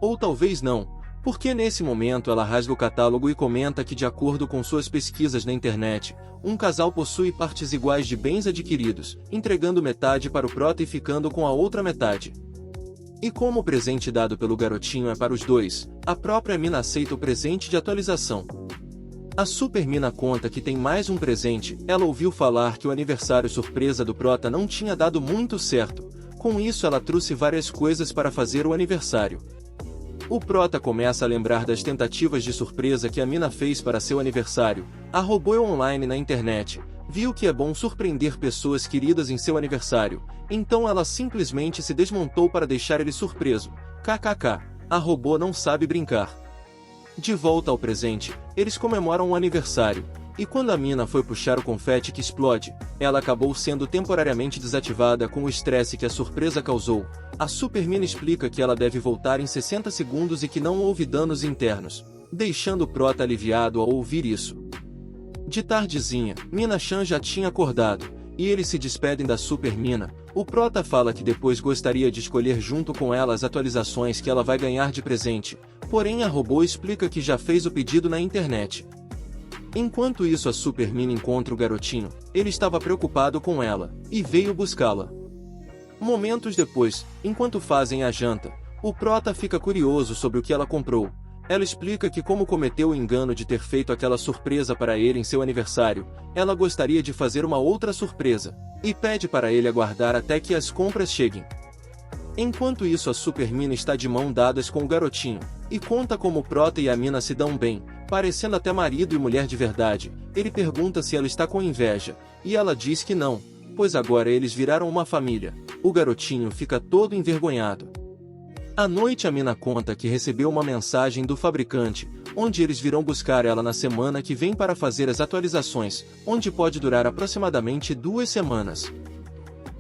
Ou talvez não, porque nesse momento ela rasga o catálogo e comenta que de acordo com suas pesquisas na internet, um casal possui partes iguais de bens adquiridos, entregando metade para o prota e ficando com a outra metade. E como o presente dado pelo garotinho é para os dois, a própria Mina aceita o presente de atualização. A Super Mina conta que tem mais um presente. Ela ouviu falar que o aniversário surpresa do prota não tinha dado muito certo, com isso ela trouxe várias coisas para fazer o aniversário. O prota começa a lembrar das tentativas de surpresa que a Mina fez para seu aniversário. A robô online na internet viu que é bom surpreender pessoas queridas em seu aniversário, então ela simplesmente se desmontou para deixar ele surpreso. KKK, a robô não sabe brincar. De volta ao presente, eles comemoram o aniversário, e quando a Mina foi puxar o confete que explode, ela acabou sendo temporariamente desativada com o estresse que a surpresa causou. A Super Mina explica que ela deve voltar em 60 segundos e que não houve danos internos, deixando o prota aliviado ao ouvir isso. De tardezinha, Mina-chan já tinha acordado, e eles se despedem da Super Mina. O prota fala que depois gostaria de escolher junto com ela as atualizações que ela vai ganhar de presente, porém a robô explica que já fez o pedido na internet. Enquanto isso a Super Mina encontra o garotinho, ele estava preocupado com ela, e veio buscá-la. Momentos depois, enquanto fazem a janta, o prota fica curioso sobre o que ela comprou. Ela explica que como cometeu o engano de ter feito aquela surpresa para ele em seu aniversário, ela gostaria de fazer uma outra surpresa, e pede para ele aguardar até que as compras cheguem. Enquanto isso a Super Mina está de mão dadas com o garotinho, e conta como o prota e a Mina se dão bem, parecendo até marido e mulher de verdade. Ele pergunta se ela está com inveja, e ela diz que não, pois agora eles viraram uma família. O garotinho fica todo envergonhado. À noite a Mina conta que recebeu uma mensagem do fabricante, onde eles virão buscar ela na semana que vem para fazer as atualizações, onde pode durar aproximadamente 2 semanas.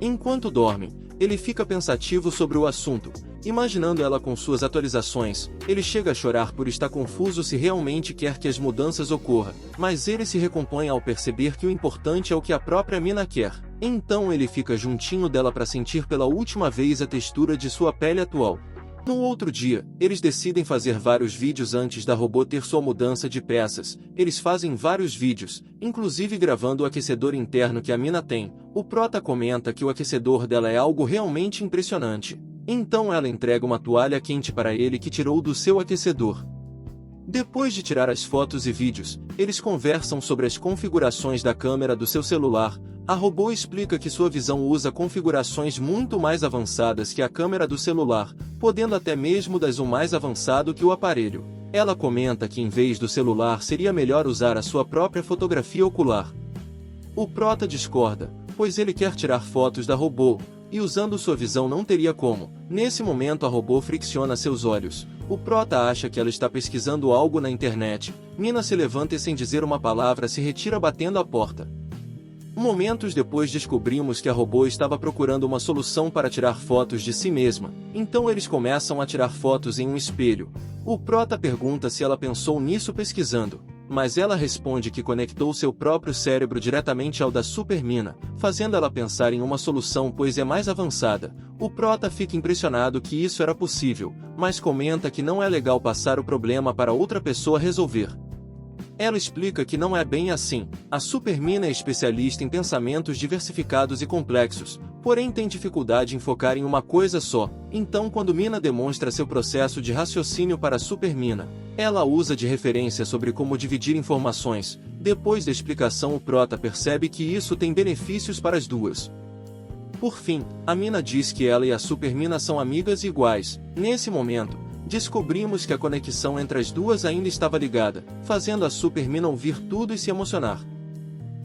Enquanto dorme, ele fica pensativo sobre o assunto, Imaginando ela com suas atualizações, ele chega a chorar por estar confuso se realmente quer que as mudanças ocorram, mas ele se recompõe ao perceber que o importante é o que a própria Mina quer. Então ele fica juntinho dela para sentir pela última vez a textura de sua pele atual. No outro dia, eles decidem fazer vários vídeos antes da robô ter sua mudança de peças. Eles fazem vários vídeos, inclusive gravando o aquecedor interno que a Mina tem. O prota comenta que o aquecedor dela é algo realmente impressionante. Então ela entrega uma toalha quente para ele que tirou do seu aquecedor. Depois de tirar as fotos e vídeos, eles conversam sobre as configurações da câmera do seu celular. A robô explica que sua visão usa configurações muito mais avançadas que a câmera do celular, podendo até mesmo dar zoom mais avançado que o aparelho. Ela comenta que em vez do celular seria melhor usar a sua própria fotografia ocular. O prota discorda, pois ele quer tirar fotos da robô, e usando sua visão não teria como. Nesse momento a robô fricciona seus olhos. O prota acha que ela está pesquisando algo na internet. Mina se levanta e sem dizer uma palavra se retira batendo a porta. Momentos depois descobrimos que a robô estava procurando uma solução para tirar fotos de si mesma, então eles começam a tirar fotos em um espelho. O prota pergunta se ela pensou nisso pesquisando, mas ela responde que conectou seu próprio cérebro diretamente ao da Super Mina, fazendo ela pensar em uma solução pois é mais avançada. O prota fica impressionado que isso era possível, mas comenta que não é legal passar o problema para outra pessoa resolver. Ela explica que não é bem assim. A Super Mina é especialista em pensamentos diversificados e complexos, porém tem dificuldade em focar em uma coisa só. Então quando Mina demonstra seu processo de raciocínio para a Super Mina, ela usa de referência sobre como dividir informações. Depois da explicação o prota percebe que isso tem benefícios para as duas. Por fim, a Mina diz que ela e a Super Mina são amigas iguais. Nesse momento, descobrimos que a conexão entre as duas ainda estava ligada, fazendo a Super Mina ouvir tudo e se emocionar.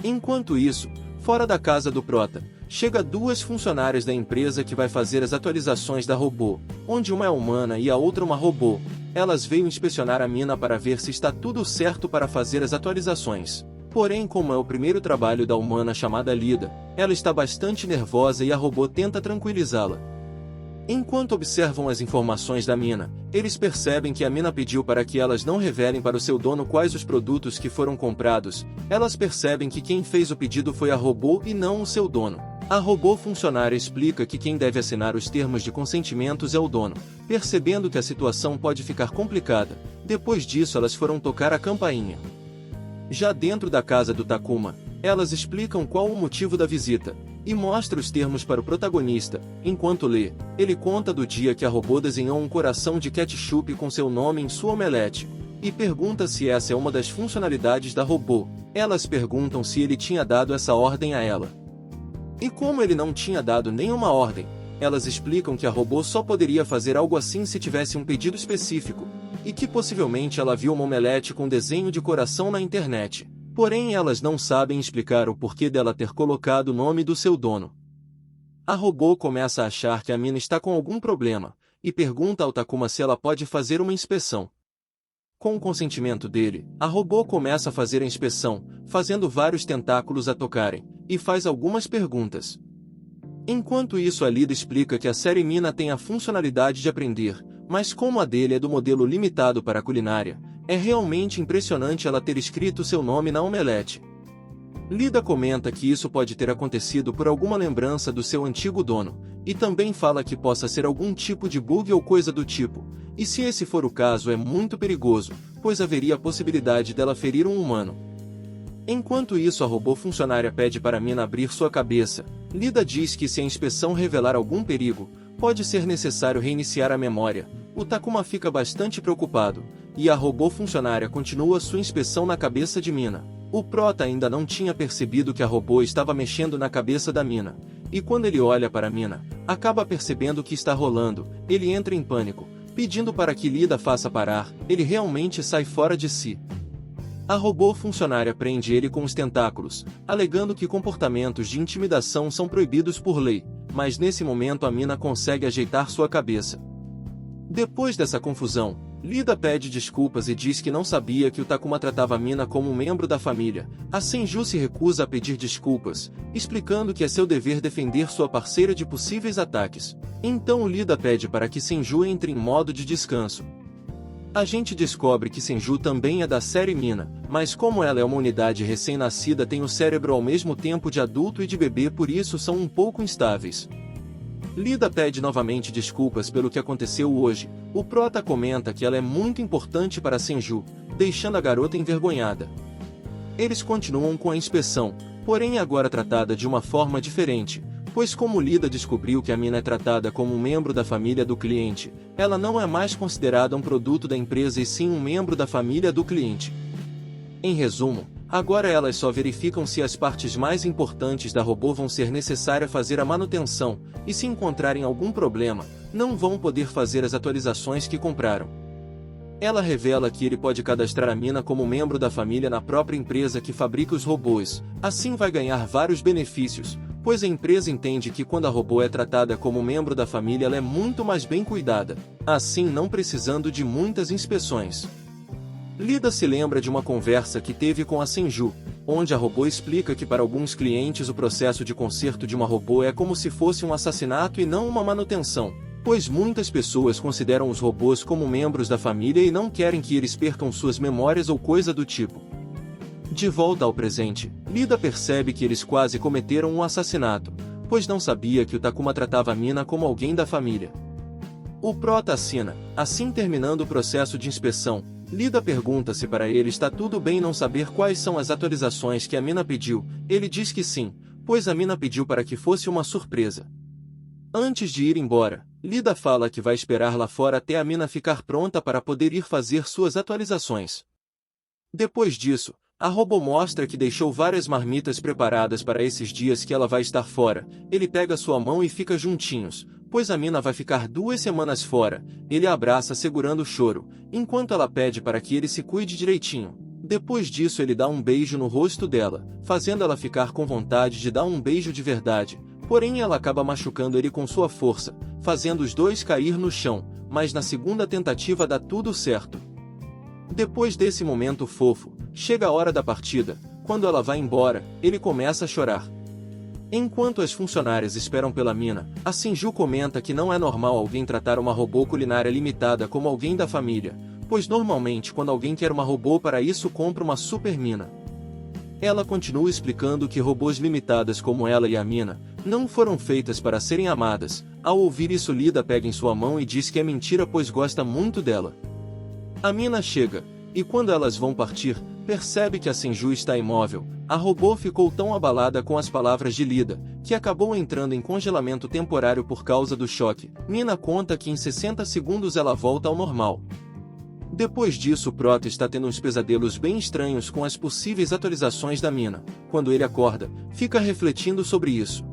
Enquanto isso, fora da casa do prota, chega duas funcionárias da empresa que vai fazer as atualizações da robô, onde uma é humana e a outra uma robô. Elas veio inspecionar a Mina para ver se está tudo certo para fazer as atualizações. Porém, como é o primeiro trabalho da humana chamada Lida, ela está bastante nervosa e a robô tenta tranquilizá-la. Enquanto observam as informações da Mina, eles percebem que a Mina pediu para que elas não revelem para o seu dono quais os produtos que foram comprados. Elas percebem que quem fez o pedido foi a robô e não o seu dono. A robô funcionária explica que quem deve assinar os termos de consentimentos é o dono, percebendo que a situação pode ficar complicada. Depois disso elas foram tocar a campainha. Já dentro da casa do Takuma, elas explicam qual o motivo da visita, e mostra os termos para o protagonista. Enquanto lê, ele conta do dia que a robô desenhou um coração de ketchup com seu nome em sua omelete, e pergunta se essa é uma das funcionalidades da robô. Elas perguntam se ele tinha dado essa ordem a ela. E como ele não tinha dado nenhuma ordem, elas explicam que a robô só poderia fazer algo assim se tivesse um pedido específico, e que possivelmente ela viu uma omelete com desenho de coração na internet. Porém elas não sabem explicar o porquê dela ter colocado o nome do seu dono. A robô começa a achar que a Mina está com algum problema, e pergunta ao Takuma se ela pode fazer uma inspeção. Com o consentimento dele, a robô começa a fazer a inspeção, fazendo vários tentáculos a tocarem, e faz algumas perguntas. Enquanto isso a Lida explica que a série Mina tem a funcionalidade de aprender, mas como a dele é do modelo limitado para a culinária, é realmente impressionante ela ter escrito seu nome na omelete. Lida comenta que isso pode ter acontecido por alguma lembrança do seu antigo dono, e também fala que possa ser algum tipo de bug ou coisa do tipo, e se esse for o caso é muito perigoso, pois haveria a possibilidade dela ferir um humano. Enquanto isso a robô funcionária pede para Mina abrir sua cabeça. Lida diz que se a inspeção revelar algum perigo, pode ser necessário reiniciar a memória. O Takuma fica bastante preocupado, e a robô funcionária continua sua inspeção na cabeça de Mina. O prota ainda não tinha percebido que a robô estava mexendo na cabeça da Mina, e quando ele olha para Mina, acaba percebendo o que está rolando. Ele entra em pânico, pedindo para que Lida faça parar. Ele realmente sai fora de si. A robô funcionária prende ele com os tentáculos, alegando que comportamentos de intimidação são proibidos por lei, mas nesse momento a Mina consegue ajeitar sua cabeça. Depois dessa confusão, Lida pede desculpas e diz que não sabia que o Takuma tratava a mina como um membro da família. A Senju se recusa a pedir desculpas, explicando que é seu dever defender sua parceira de possíveis ataques. Então Lida pede para que Senju entre em modo de descanso. A gente descobre que Senju também é da série Mina, mas como ela é uma unidade recém-nascida, tem o cérebro ao mesmo tempo de adulto e de bebê, por isso são um pouco instáveis. Lida pede novamente desculpas pelo que aconteceu hoje. O prota comenta que ela é muito importante para Senju, deixando a garota envergonhada. Eles continuam com a inspeção, porém agora tratada de uma forma diferente, pois como Lida descobriu que a mina é tratada como um membro da família do cliente, ela não é mais considerada um produto da empresa e sim um membro da família do cliente. Em resumo, agora elas só verificam se as partes mais importantes da robô vão ser necessárias fazer a manutenção, e se encontrarem algum problema, não vão poder fazer as atualizações que compraram. Ela revela que ele pode cadastrar a mina como membro da família na própria empresa que fabrica os robôs, assim vai ganhar vários benefícios, pois a empresa entende que quando a robô é tratada como membro da família ela é muito mais bem cuidada, assim não precisando de muitas inspeções. Lida se lembra de uma conversa que teve com a Senju, onde a robô explica que para alguns clientes o processo de conserto de uma robô é como se fosse um assassinato e não uma manutenção, pois muitas pessoas consideram os robôs como membros da família e não querem que eles percam suas memórias ou coisa do tipo. De volta ao presente, Lida percebe que eles quase cometeram um assassinato, pois não sabia que o Takuma tratava a mina como alguém da família. O prota assina, assim terminando o processo de inspeção. Lida pergunta se para ele está tudo bem não saber quais são as atualizações que a mina pediu. Ele diz que sim, pois a mina pediu para que fosse uma surpresa. Antes de ir embora, Lida fala que vai esperar lá fora até a mina ficar pronta para poder ir fazer suas atualizações. Depois disso, a robô mostra que deixou várias marmitas preparadas para esses dias que ela vai estar fora. Ele pega sua mão e fica juntinhos, pois a mina vai ficar 2 semanas fora. Ele a abraça segurando o choro, enquanto ela pede para que ele se cuide direitinho. Depois disso ele dá um beijo no rosto dela, fazendo ela ficar com vontade de dar um beijo de verdade, porém ela acaba machucando ele com sua força, fazendo os dois cair no chão, mas na segunda tentativa dá tudo certo. Depois desse momento fofo, chega a hora da partida. Quando ela vai embora, ele começa a chorar. Enquanto as funcionárias esperam pela mina, a Senju comenta que não é normal alguém tratar uma robô culinária limitada como alguém da família, pois normalmente quando alguém quer uma robô para isso compra uma super mina. Ela continua explicando que robôs limitadas como ela e a mina, não foram feitas para serem amadas. Ao ouvir isso Lida pega em sua mão e diz que é mentira pois gosta muito dela. A mina chega, e quando elas vão partir, percebe que a Senju está imóvel. A robô ficou tão abalada com as palavras de Lida, que acabou entrando em congelamento temporário por causa do choque. Mina conta que em 60 segundos ela volta ao normal. Depois disso o prota está tendo uns pesadelos bem estranhos com as possíveis atualizações da mina. Quando ele acorda, fica refletindo sobre isso.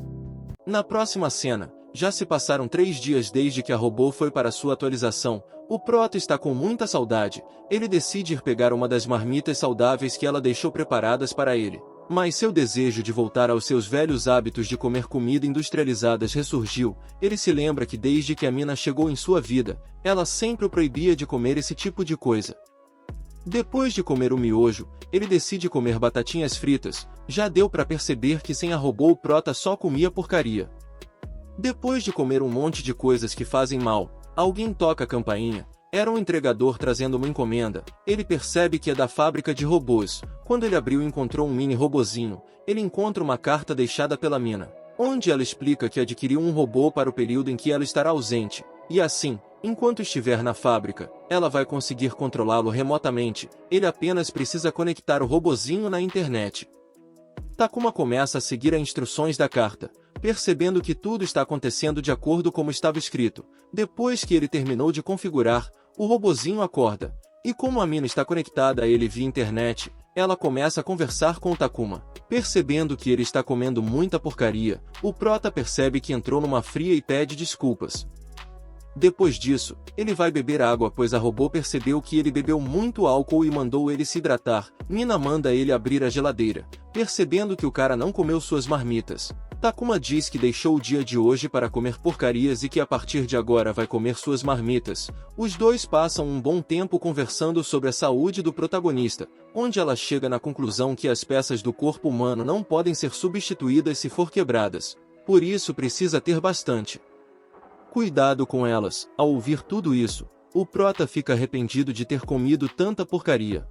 Na próxima cena, já se passaram 3 dias desde que a robô foi para sua atualização. O prota está com muita saudade. Ele decide ir pegar uma das marmitas saudáveis que ela deixou preparadas para ele. Mas seu desejo de voltar aos seus velhos hábitos de comer comida industrializadas ressurgiu. Ele se lembra que desde que a mina chegou em sua vida, ela sempre o proibia de comer esse tipo de coisa. Depois de comer o miojo, ele decide comer batatinhas fritas. Já deu para perceber que sem a robô o prota só comia porcaria. Depois de comer um monte de coisas que fazem mal, alguém toca a campainha. Era um entregador trazendo uma encomenda. Ele percebe que é da fábrica de robôs. Quando ele abriu e encontrou um mini robozinho, ele encontra uma carta deixada pela mina, onde ela explica que adquiriu um robô para o período em que ela estará ausente, e assim, enquanto estiver na fábrica, ela vai conseguir controlá-lo remotamente. Ele apenas precisa conectar o robozinho na internet. Takuma começa a seguir as instruções da carta, percebendo que tudo está acontecendo de acordo como estava escrito. Depois que ele terminou de configurar, o robozinho acorda, e como a mina está conectada a ele via internet, ela começa a conversar com o Takuma. Percebendo que ele está comendo muita porcaria, o prota percebe que entrou numa fria e pede desculpas. Depois disso, ele vai beber água pois a robô percebeu que ele bebeu muito álcool e mandou ele se hidratar. Mina manda ele abrir a geladeira, percebendo que o cara não comeu suas marmitas. Takuma diz que deixou o dia de hoje para comer porcarias e que a partir de agora vai comer suas marmitas. Os dois passam um bom tempo conversando sobre a saúde do protagonista, onde ela chega na conclusão que as peças do corpo humano não podem ser substituídas se for quebradas. Por isso precisa ter bastante cuidado com elas. Ao ouvir tudo isso, o prota fica arrependido de ter comido tanta porcaria.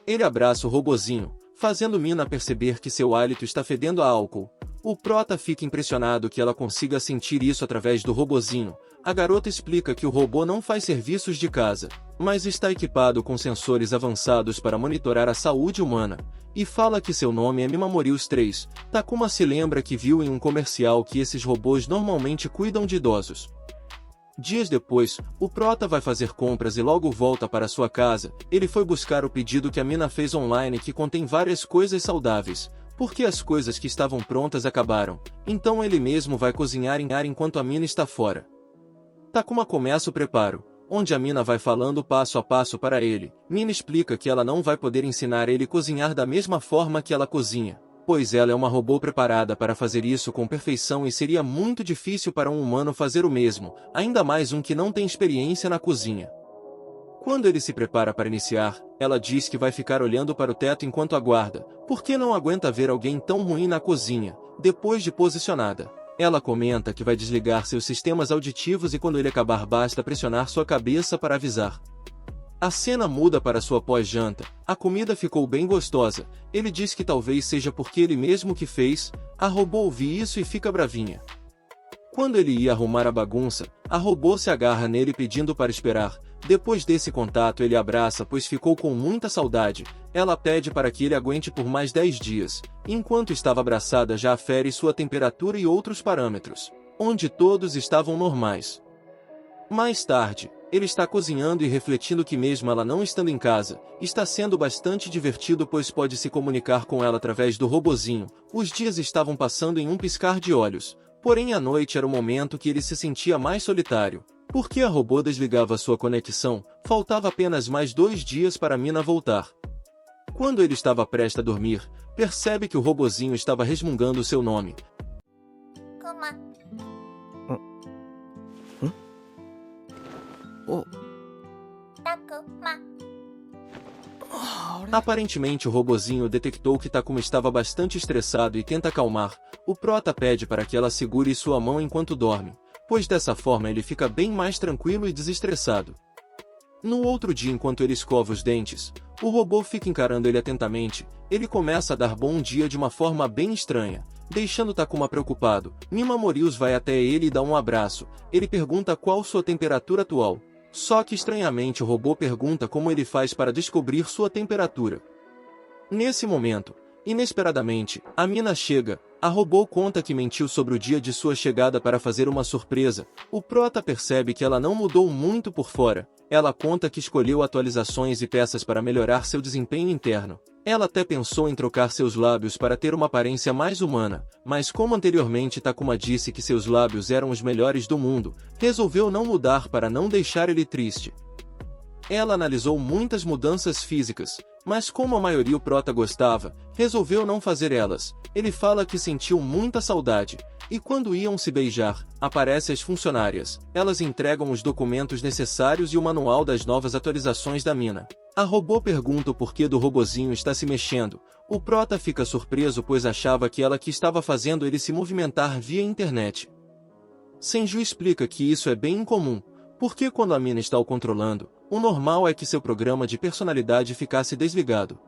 Ele abraça o robozinho, fazendo Mina perceber que seu hálito está fedendo a álcool. O prota fica impressionado que ela consiga sentir isso através do robozinho. A garota explica que o robô não faz serviços de casa, mas está equipado com sensores avançados para monitorar a saúde humana, e fala que seu nome é Mimamorius 3. Takuma se lembra que viu em um comercial que esses robôs normalmente cuidam de idosos. Dias depois, o prota vai fazer compras e logo volta para sua casa. Ele foi buscar o pedido que a Mina fez online que contém várias coisas saudáveis, porque as coisas que estavam prontas acabaram, então ele mesmo vai cozinhar enquanto a Mina está fora. Takuma começa o preparo, onde a Mina vai falando passo a passo para ele. Mina explica que ela não vai poder ensinar ele a cozinhar da mesma forma que ela cozinha, pois ela é uma robô preparada para fazer isso com perfeição e seria muito difícil para um humano fazer o mesmo, ainda mais um que não tem experiência na cozinha. Quando ele se prepara para iniciar, ela diz que vai ficar olhando para o teto enquanto aguarda, porque não aguenta ver alguém tão ruim na cozinha. Depois de posicionada, ela comenta que vai desligar seus sistemas auditivos e quando ele acabar basta pressionar sua cabeça para avisar. A cena muda para sua pós-janta. A comida ficou bem gostosa. Ele diz que talvez seja porque ele mesmo que fez. A robô ouve isso e fica bravinha. Quando ele ia arrumar a bagunça, a robô se agarra nele pedindo para esperar. Depois desse contato ele abraça pois ficou com muita saudade. Ela pede para que ele aguente por mais 10 dias. Enquanto estava abraçada já afere sua temperatura e outros parâmetros, onde todos estavam normais. Mais tarde, ele está cozinhando e refletindo que mesmo ela não estando em casa, está sendo bastante divertido pois pode se comunicar com ela através do robozinho. Os dias estavam passando em um piscar de olhos, porém a noite era o momento que ele se sentia mais solitário. Porque a robô desligava sua conexão, faltava apenas mais 2 dias para Mina voltar. Quando ele estava prestes a dormir, percebe que o robozinho estava resmungando seu nome. Kuma. Takuma. Aparentemente o robozinho detectou que Takuma estava bastante estressado e tenta acalmar. O prota pede para que ela segure sua mão enquanto dorme, pois dessa forma ele fica bem mais tranquilo e desestressado. No outro dia enquanto ele escova os dentes, o robô fica encarando ele atentamente. Ele começa a dar bom dia de uma forma bem estranha, deixando Takuma preocupado. Mimamorius vai até ele e dá um abraço. Ele pergunta qual sua temperatura atual. Só que estranhamente o robô pergunta como ele faz para descobrir sua temperatura. Nesse momento, inesperadamente, a Mina chega. A robô conta que mentiu sobre o dia de sua chegada para fazer uma surpresa. O prota percebe que ela não mudou muito por fora. Ela conta que escolheu atualizações e peças para melhorar seu desempenho interno. Ela até pensou em trocar seus lábios para ter uma aparência mais humana, mas como anteriormente Takuma disse que seus lábios eram os melhores do mundo, resolveu não mudar para não deixar ele triste. Ela analisou muitas mudanças físicas, mas como a maioria o prota gostava, resolveu não fazer elas. Ele fala que sentiu muita saudade, e quando iam se beijar, aparecem as funcionárias. Elas entregam os documentos necessários e o manual das novas atualizações da Mina. A robô pergunta o porquê do robozinho está se mexendo. O prota fica surpreso pois achava que ela que estava fazendo ele se movimentar via internet. Senju explica que isso é bem incomum, porque quando a Mina está o controlando, o normal é que seu programa de personalidade ficasse desligado.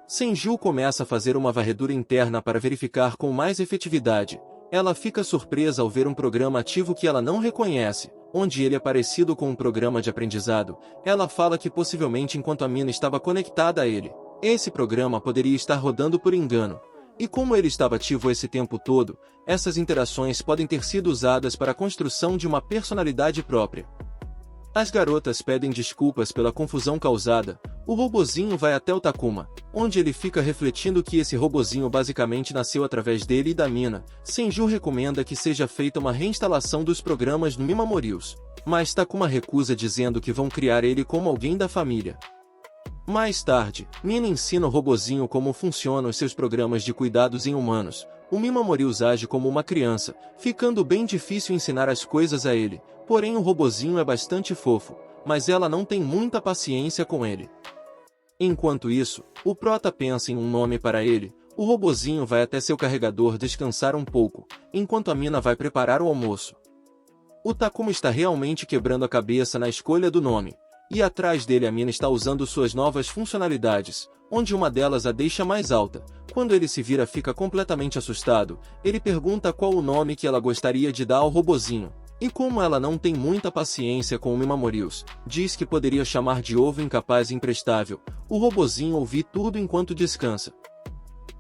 Senju começa a fazer uma varredura interna para verificar com mais efetividade. Ela fica surpresa ao ver um programa ativo que ela não reconhece, onde ele é parecido com um programa de aprendizado. Ela fala que possivelmente enquanto a Mina estava conectada a ele, esse programa poderia estar rodando por engano. E como ele estava ativo esse tempo todo, essas interações podem ter sido usadas para a construção de uma personalidade própria. As garotas pedem desculpas pela confusão causada. O robozinho vai até o Takuma, onde ele fica refletindo que esse robozinho basicamente nasceu através dele e da Mina. Senju recomenda que seja feita uma reinstalação dos programas no Mimamorius, mas Takuma recusa dizendo que vão criar ele como alguém da família. Mais tarde, Mina ensina o robozinho como funcionam os seus programas de cuidados em humanos. O Mimamorius age como uma criança, ficando bem difícil ensinar as coisas a ele, porém o robozinho é bastante fofo, mas ela não tem muita paciência com ele. Enquanto isso, o prota pensa em um nome para ele. O robozinho vai até seu carregador descansar um pouco, enquanto a mina vai preparar o almoço. O Takuma está realmente quebrando a cabeça na escolha do nome, e atrás dele a mina está usando suas novas funcionalidades, onde uma delas a deixa mais alta. Quando ele se vira fica completamente assustado, ele pergunta qual o nome que ela gostaria de dar ao robozinho. E como ela não tem muita paciência com o Mimamorius, diz que poderia chamar de ovo incapaz imprestável. O robozinho ouve tudo enquanto descansa.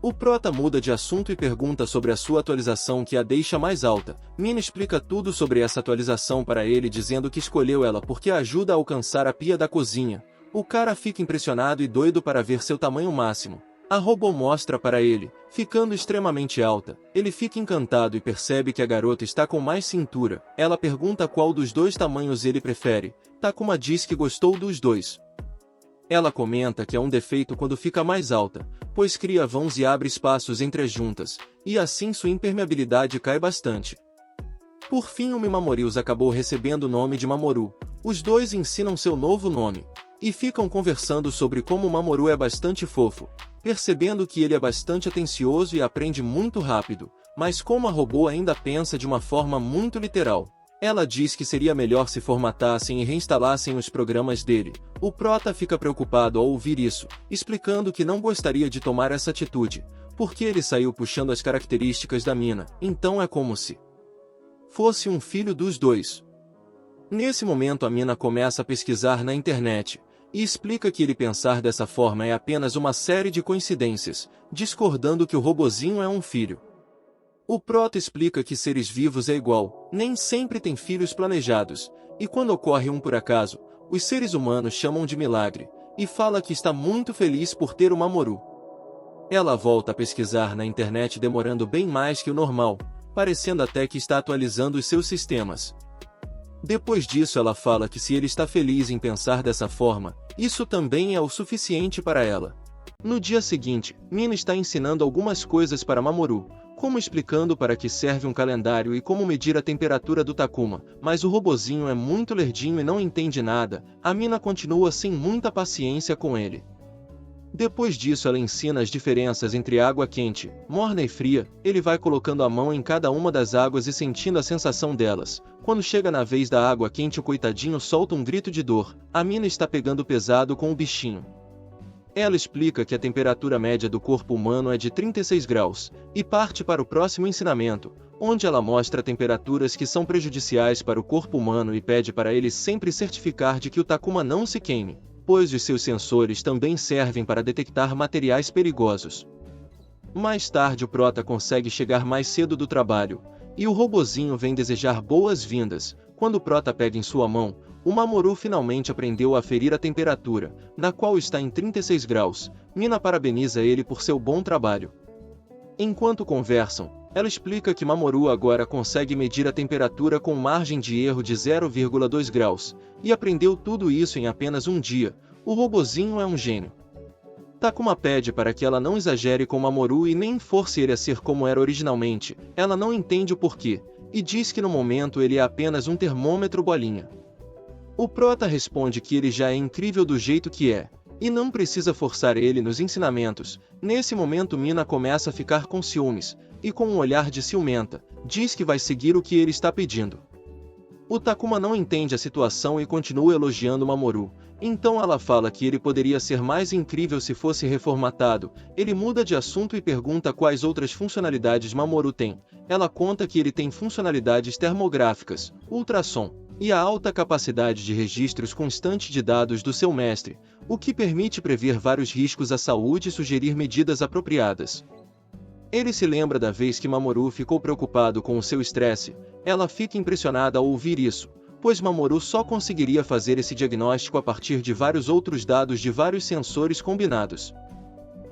O prota muda de assunto e pergunta sobre a sua atualização que a deixa mais alta. Mina explica tudo sobre essa atualização para ele dizendo que escolheu ela porque a ajuda a alcançar a pia da cozinha. O cara fica impressionado e doido para ver seu tamanho máximo. A robô mostra para ele, ficando extremamente alta. Ele fica encantado e percebe que a garota está com mais cintura. Ela pergunta qual dos dois tamanhos ele prefere. Takuma diz que gostou dos dois. Ela comenta que é um defeito quando fica mais alta, pois cria vãos e abre espaços entre as juntas, e assim sua impermeabilidade cai bastante. Por fim o Mimamorius acabou recebendo o nome de Mamoru. Os dois ensinam seu novo nome, e ficam conversando sobre como o Mamoru é bastante fofo, percebendo que ele é bastante atencioso e aprende muito rápido, mas como a robô ainda pensa de uma forma muito literal. Ela diz que seria melhor se formatassem e reinstalassem os programas dele. O prota fica preocupado ao ouvir isso, explicando que não gostaria de tomar essa atitude, porque ele saiu puxando as características da mina, então é como se fosse um filho dos dois. Nesse momento a mina começa a pesquisar na internet, e explica que ele pensar dessa forma é apenas uma série de coincidências, discordando que o robozinho é um filho. O prota explica que seres vivos é igual, nem sempre tem filhos planejados, e quando ocorre um por acaso, os seres humanos chamam de milagre, e fala que está muito feliz por ter o Mamoru. Ela volta a pesquisar na internet demorando bem mais que o normal, parecendo até que está atualizando os seus sistemas. Depois disso ela fala que se ele está feliz em pensar dessa forma, isso também é o suficiente para ela. No dia seguinte, Mina está ensinando algumas coisas para Mamoru, como explicando para que serve um calendário e como medir a temperatura do Takuma, mas o robozinho é muito lerdinho e não entende nada. A mina continua sem muita paciência com ele. Depois disso ela ensina as diferenças entre água quente, morna e fria. Ele vai colocando a mão em cada uma das águas e sentindo a sensação delas. Quando chega na vez da água quente o coitadinho solta um grito de dor. A mina está pegando pesado com o bichinho. Ela explica que a temperatura média do corpo humano é de 36 graus, e parte para o próximo ensinamento, onde ela mostra temperaturas que são prejudiciais para o corpo humano e pede para ele sempre certificar de que o Takuma não se queime, pois os seus sensores também servem para detectar materiais perigosos. Mais tarde o prota consegue chegar mais cedo do trabalho, e o robozinho vem desejar boas-vindas. Quando o prota pega em sua mão, o Mamoru finalmente aprendeu a aferir a temperatura, na qual está em 36 graus. Mina parabeniza ele por seu bom trabalho. Enquanto conversam, ela explica que Mamoru agora consegue medir a temperatura com margem de erro de 0,2 graus, e aprendeu tudo isso em apenas um dia. O robozinho é um gênio. Takuma pede para que ela não exagere com Mamoru e nem force ele a ser como era originalmente. Ela não entende o porquê, e diz que no momento ele é apenas um termômetro bolinha. O prota responde que ele já é incrível do jeito que é, e não precisa forçar ele nos ensinamentos. Nesse momento Mina começa a ficar com ciúmes, e com um olhar de ciumenta, diz que vai seguir o que ele está pedindo. O Takuma não entende a situação e continua elogiando Mamoru, então ela fala que ele poderia ser mais incrível se fosse reformatado. Ele muda de assunto e pergunta quais outras funcionalidades Mamoru tem. Ela conta que ele tem funcionalidades termográficas, ultrassom, e a alta capacidade de registros constante de dados do seu mestre, o que permite prever vários riscos à saúde e sugerir medidas apropriadas. Ele se lembra da vez que Mamoru ficou preocupado com o seu estresse. Ela fica impressionada ao ouvir isso, pois Mamoru só conseguiria fazer esse diagnóstico a partir de vários outros dados de vários sensores combinados.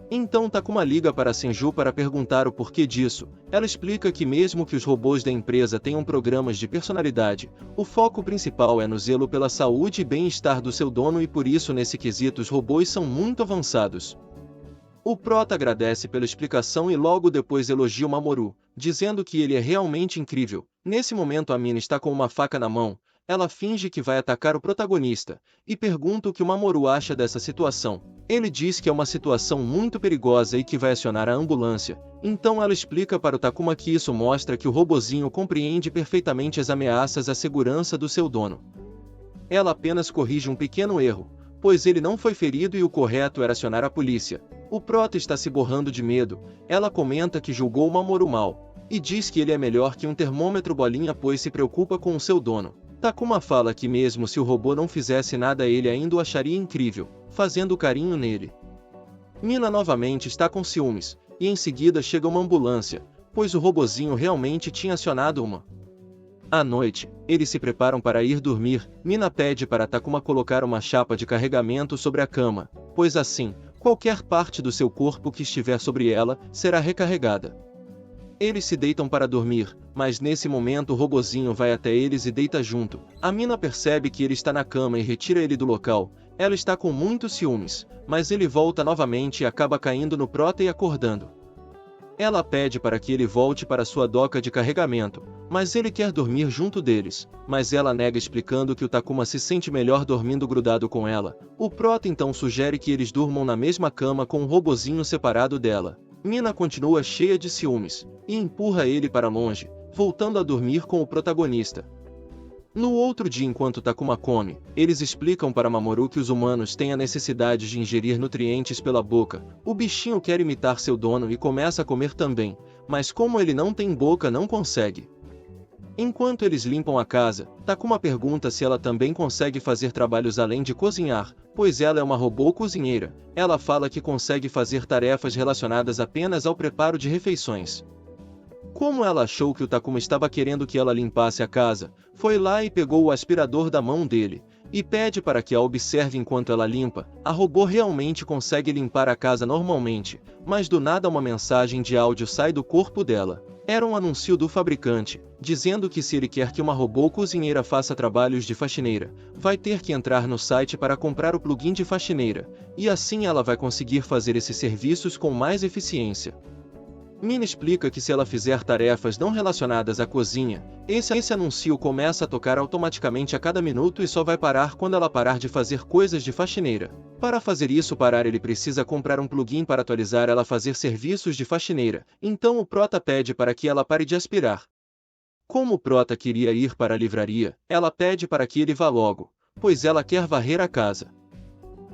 Então Takuma liga para Senju para perguntar o porquê disso. Ela explica que mesmo que os robôs da empresa tenham programas de personalidade, o foco principal é no zelo pela saúde e bem-estar do seu dono e por isso nesse quesito os robôs são muito avançados. O prota agradece pela explicação e logo depois elogia o Mamoru, dizendo que ele é realmente incrível. Nesse momento a Mina está com uma faca na mão, ela finge que vai atacar o protagonista, e pergunta o que o Mamoru acha dessa situação. Ele diz que é uma situação muito perigosa e que vai acionar a ambulância. Então ela explica para o Takuma que isso mostra que o robozinho compreende perfeitamente as ameaças à segurança do seu dono. Ela apenas corrige um pequeno erro, pois ele não foi ferido e o correto era acionar a polícia. O prota está se borrando de medo, ela comenta que julgou o Mamoru mal, e diz que ele é melhor que um termômetro bolinha pois se preocupa com o seu dono. Takuma fala que mesmo se o robô não fizesse nada ele ainda o acharia incrível, fazendo carinho nele. Mina novamente está com ciúmes, e em seguida chega uma ambulância, pois o robozinho realmente tinha acionado uma. À noite, eles se preparam para ir dormir. Mina pede para Takuma colocar uma chapa de carregamento sobre a cama, pois assim, qualquer parte do seu corpo que estiver sobre ela será recarregada. Eles se deitam para dormir, mas nesse momento o robozinho vai até eles e deita junto. A Mina percebe que ele está na cama e retira ele do local. Ela está com muitos ciúmes, mas ele volta novamente e acaba caindo no prota e acordando. Ela pede para que ele volte para sua doca de carregamento, mas ele quer dormir junto deles, mas ela nega explicando que o Takuma se sente melhor dormindo grudado com ela. O prota então sugere que eles durmam na mesma cama com o robozinho separado dela. Mina continua cheia de ciúmes, e empurra ele para longe, voltando a dormir com o protagonista. No outro dia enquanto Takuma come, eles explicam para Mamoru que os humanos têm a necessidade de ingerir nutrientes pela boca. O bichinho quer imitar seu dono e começa a comer também, mas como ele não tem boca não consegue. Enquanto eles limpam a casa, Takuma pergunta se ela também consegue fazer trabalhos além de cozinhar, pois ela é uma robô cozinheira. Ela fala que consegue fazer tarefas relacionadas apenas ao preparo de refeições. Como ela achou que o Takuma estava querendo que ela limpasse a casa, foi lá e pegou o aspirador da mão dele, e pede para que a observe enquanto ela limpa. A robô realmente consegue limpar a casa normalmente, mas do nada uma mensagem de áudio sai do corpo dela. Era um anúncio do fabricante, dizendo que se ele quer que uma robô cozinheira faça trabalhos de faxineira, vai ter que entrar no site para comprar o plugin de faxineira, e assim ela vai conseguir fazer esses serviços com mais eficiência. Mina explica que se ela fizer tarefas não relacionadas à cozinha, esse anúncio começa a tocar automaticamente a cada minuto e só vai parar quando ela parar de fazer coisas de faxineira. Para fazer isso parar ele precisa comprar um plugin para atualizar ela fazer serviços de faxineira, então o prota pede para que ela pare de aspirar. Como o prota queria ir para a livraria, ela pede para que ele vá logo, pois ela quer varrer a casa.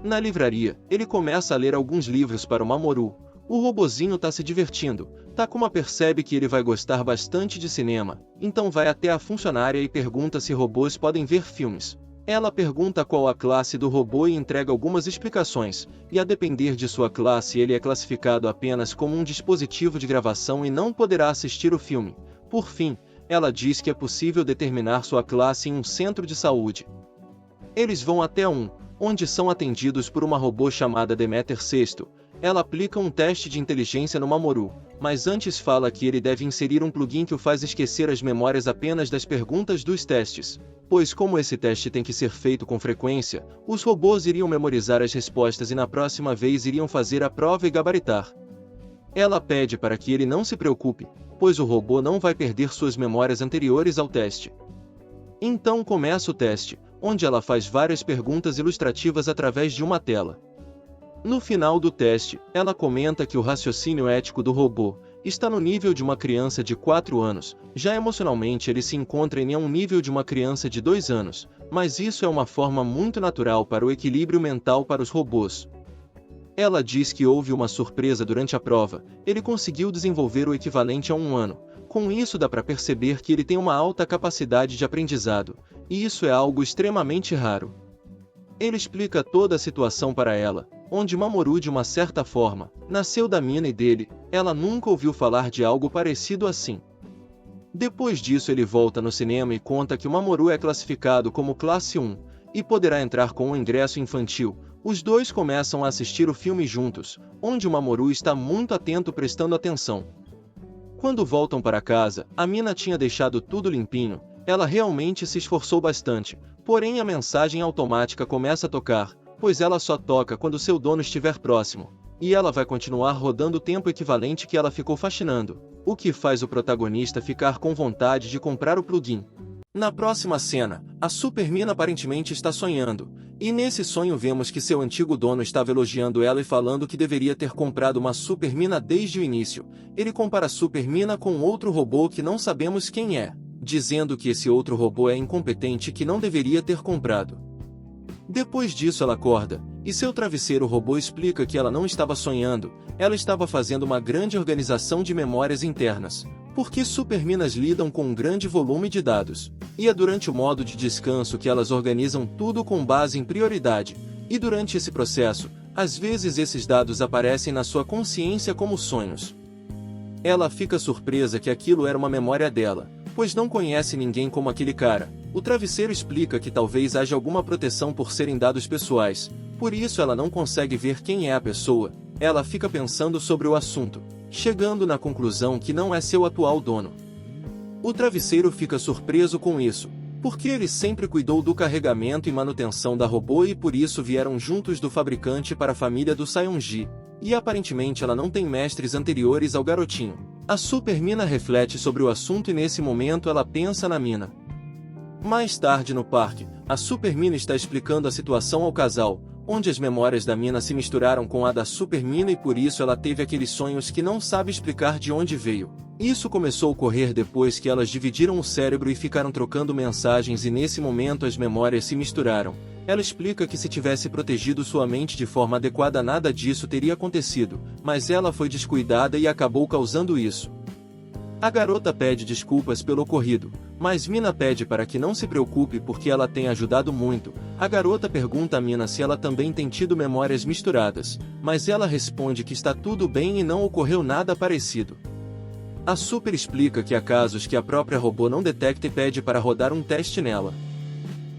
Na livraria, ele começa a ler alguns livros para o Mamoru. O robozinho tá se divertindo. Takuma percebe que ele vai gostar bastante de cinema, então vai até a funcionária e pergunta se robôs podem ver filmes. Ela pergunta qual a classe do robô e entrega algumas explicações, e a depender de sua classe ele é classificado apenas como um dispositivo de gravação e não poderá assistir o filme. Por fim, ela diz que é possível determinar sua classe em um centro de saúde. Eles vão até onde são atendidos por uma robô chamada Demeter VI. Ela aplica um teste de inteligência no Mamoru, mas antes fala que ele deve inserir um plugin que o faz esquecer as memórias apenas das perguntas dos testes, pois como esse teste tem que ser feito com frequência, os robôs iriam memorizar as respostas e na próxima vez iriam fazer a prova e gabaritar. Ela pede para que ele não se preocupe, pois o robô não vai perder suas memórias anteriores ao teste. Então começa o teste, onde ela faz várias perguntas ilustrativas através de uma tela. No final do teste, ela comenta que o raciocínio ético do robô está no nível de uma criança de 4 anos, já emocionalmente ele se encontra em um nível de uma criança de 2 anos, mas isso é uma forma muito natural para o equilíbrio mental para os robôs. Ela diz que houve uma surpresa durante a prova, ele conseguiu desenvolver o equivalente a 1 ano, com isso dá para perceber que ele tem uma alta capacidade de aprendizado, e isso é algo extremamente raro. Ele explica toda a situação para ela, onde Mamoru de uma certa forma, nasceu da Mina e dele, ela nunca ouviu falar de algo parecido assim. Depois disso ele volta no cinema e conta que o Mamoru é classificado como classe 1, e poderá entrar com um ingresso infantil. Os dois começam a assistir o filme juntos, onde o Mamoru está muito atento prestando atenção. Quando voltam para casa, a Mina tinha deixado tudo limpinho, ela realmente se esforçou bastante, porém a mensagem automática começa a tocar, pois ela só toca quando seu dono estiver próximo. e ela vai continuar rodando o tempo equivalente que ela ficou faxinando, o que faz o protagonista ficar com vontade de comprar o plugin. Na próxima cena, a Super Mina aparentemente está sonhando, e nesse sonho vemos que seu antigo dono estava elogiando ela e falando que deveria ter comprado uma Super Mina desde o início. Ele compara a Super Mina com outro robô que não sabemos quem é, dizendo que esse outro robô é incompetente e que não deveria ter comprado. Depois disso ela acorda, e seu travesseiro robô explica que ela não estava sonhando, ela estava fazendo uma grande organização de memórias internas, porque Superminas lidam com um grande volume de dados, e é durante o modo de descanso que elas organizam tudo com base em prioridade, e durante esse processo, às vezes esses dados aparecem na sua consciência como sonhos. Ela fica surpresa que aquilo era uma memória dela, pois não conhece ninguém como aquele cara. O travesseiro explica que talvez haja alguma proteção por serem dados pessoais, por isso ela não consegue ver quem é a pessoa. Ela fica pensando sobre o assunto, chegando na conclusão que não é seu atual dono. O travesseiro fica surpreso com isso, porque ele sempre cuidou do carregamento e manutenção da robô e por isso vieram juntos do fabricante para a família do Sayonji, e aparentemente ela não tem mestres anteriores ao garotinho. A Super Mina reflete sobre o assunto e nesse momento ela pensa na Mina. Mais tarde no parque, a Super Mina está explicando a situação ao casal, onde as memórias da Mina se misturaram com a da Super Mina e por isso ela teve aqueles sonhos que não sabe explicar de onde veio. Isso começou a ocorrer depois que elas dividiram o cérebro e ficaram trocando mensagens e nesse momento as memórias se misturaram. Ela explica que se tivesse protegido sua mente de forma adequada nada disso teria acontecido, mas ela foi descuidada e acabou causando isso. A garota pede desculpas pelo ocorrido, mas Mina pede para que não se preocupe porque ela tem ajudado muito. A garota pergunta a Mina se ela também tem tido memórias misturadas, mas ela responde que está tudo bem e não ocorreu nada parecido. A Super explica que há casos que a própria robô não detecta e pede para rodar um teste nela.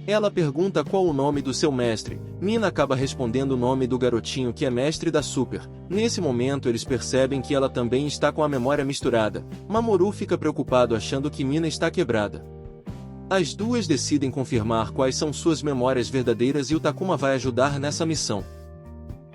Ela pergunta qual o nome do seu mestre. Mina acaba respondendo o nome do garotinho que é mestre da Super. Nesse momento eles percebem que ela também está com a memória misturada. Mamoru fica preocupado achando que Mina está quebrada. As duas decidem confirmar quais são suas memórias verdadeiras e o Takuma vai ajudar nessa missão.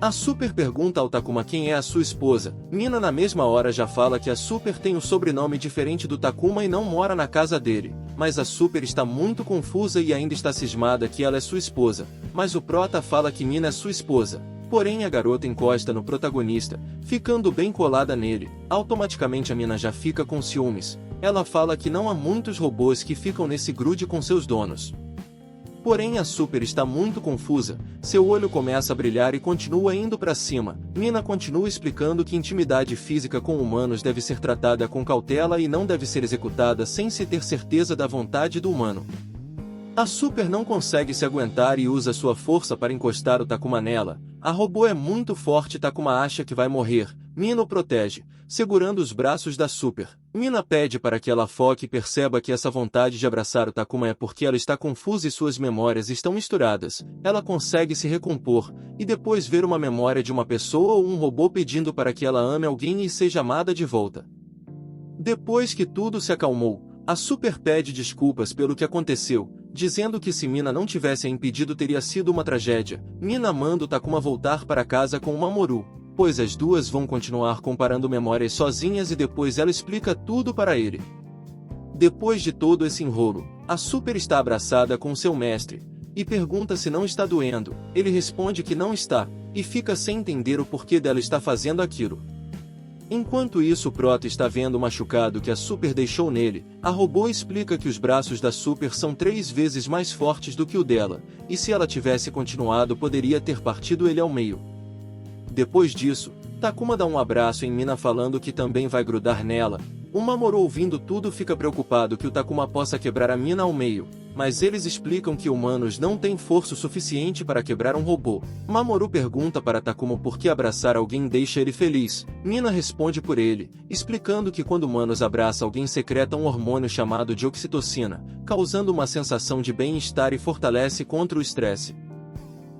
A Super pergunta ao Takuma quem é a sua esposa. Mina na mesma hora já fala que a Super tem um sobrenome diferente do Takuma e não mora na casa dele, mas a Super está muito confusa e ainda está cismada que ela é sua esposa, mas o Prota fala que Mina é sua esposa. Porém a garota encosta no protagonista, ficando bem colada nele. Automaticamente a Mina já fica com ciúmes. Ela fala que não há muitos robôs que ficam nesse grude com seus donos. Porém a Super está muito confusa, seu olho começa a brilhar e continua indo para cima. Mina continua explicando que intimidade física com humanos deve ser tratada com cautela e não deve ser executada sem se ter certeza da vontade do humano. A Super não consegue se aguentar e usa sua força para encostar o Takuma nela. A robô é muito forte e Takuma acha que vai morrer. Mina o protege, segurando os braços da Super. Mina pede para que ela foque e perceba que essa vontade de abraçar o Takuma é porque ela está confusa e suas memórias estão misturadas. Ela consegue se recompor, e depois ver uma memória de uma pessoa ou um robô pedindo para que ela ame alguém e seja amada de volta. Depois que tudo se acalmou, a Super pede desculpas pelo que aconteceu, dizendo que se Mina não tivesse a impedido teria sido uma tragédia. Mina manda o Takuma voltar para casa com o Mamoru, pois as duas vão continuar comparando memórias sozinhas e depois ela explica tudo para ele. Depois de todo esse enrolo, a Super está abraçada com seu mestre, e pergunta se não está doendo. Ele responde que não está, e fica sem entender o porquê dela estar fazendo aquilo. Enquanto isso o Prota está vendo o machucado que a Super deixou nele. A robô explica que os braços da Super são 3 vezes mais fortes do que o dela, e se ela tivesse continuado poderia ter partido ele ao meio. Depois disso, Takuma dá um abraço em Mina falando que também vai grudar nela. O Mamoru ouvindo tudo fica preocupado que o Takuma possa quebrar a Mina ao meio, mas eles explicam que humanos não têm força suficiente para quebrar um robô. Mamoru pergunta para Takuma por que abraçar alguém deixa ele feliz. Mina responde por ele, explicando que quando humanos abraçam alguém secreta um hormônio chamado de oxitocina, causando uma sensação de bem-estar e fortalece contra o estresse.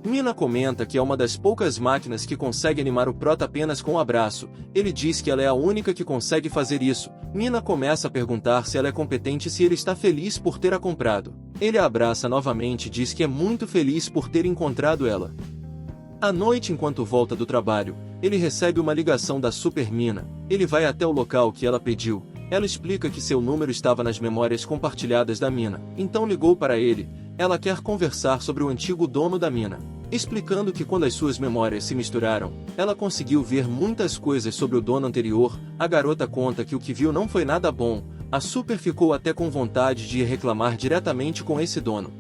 Mina comenta que é uma das poucas máquinas que consegue animar o Prota apenas com um abraço. Ele diz que ela é a única que consegue fazer isso. Mina começa a perguntar se ela é competente e se ele está feliz por ter a comprado. Ele a abraça novamente e diz que é muito feliz por ter encontrado ela. À noite, enquanto volta do trabalho, ele recebe uma ligação da Super Mina. Ele vai até o local que ela pediu. Ela explica que seu número estava nas memórias compartilhadas da mina, então ligou para ele. Ela quer conversar sobre o antigo dono da mina, explicando que quando as suas memórias se misturaram, ela conseguiu ver muitas coisas sobre o dono anterior. A garota conta que o que viu não foi nada bom. A Super ficou até com vontade de ir reclamar diretamente com esse dono.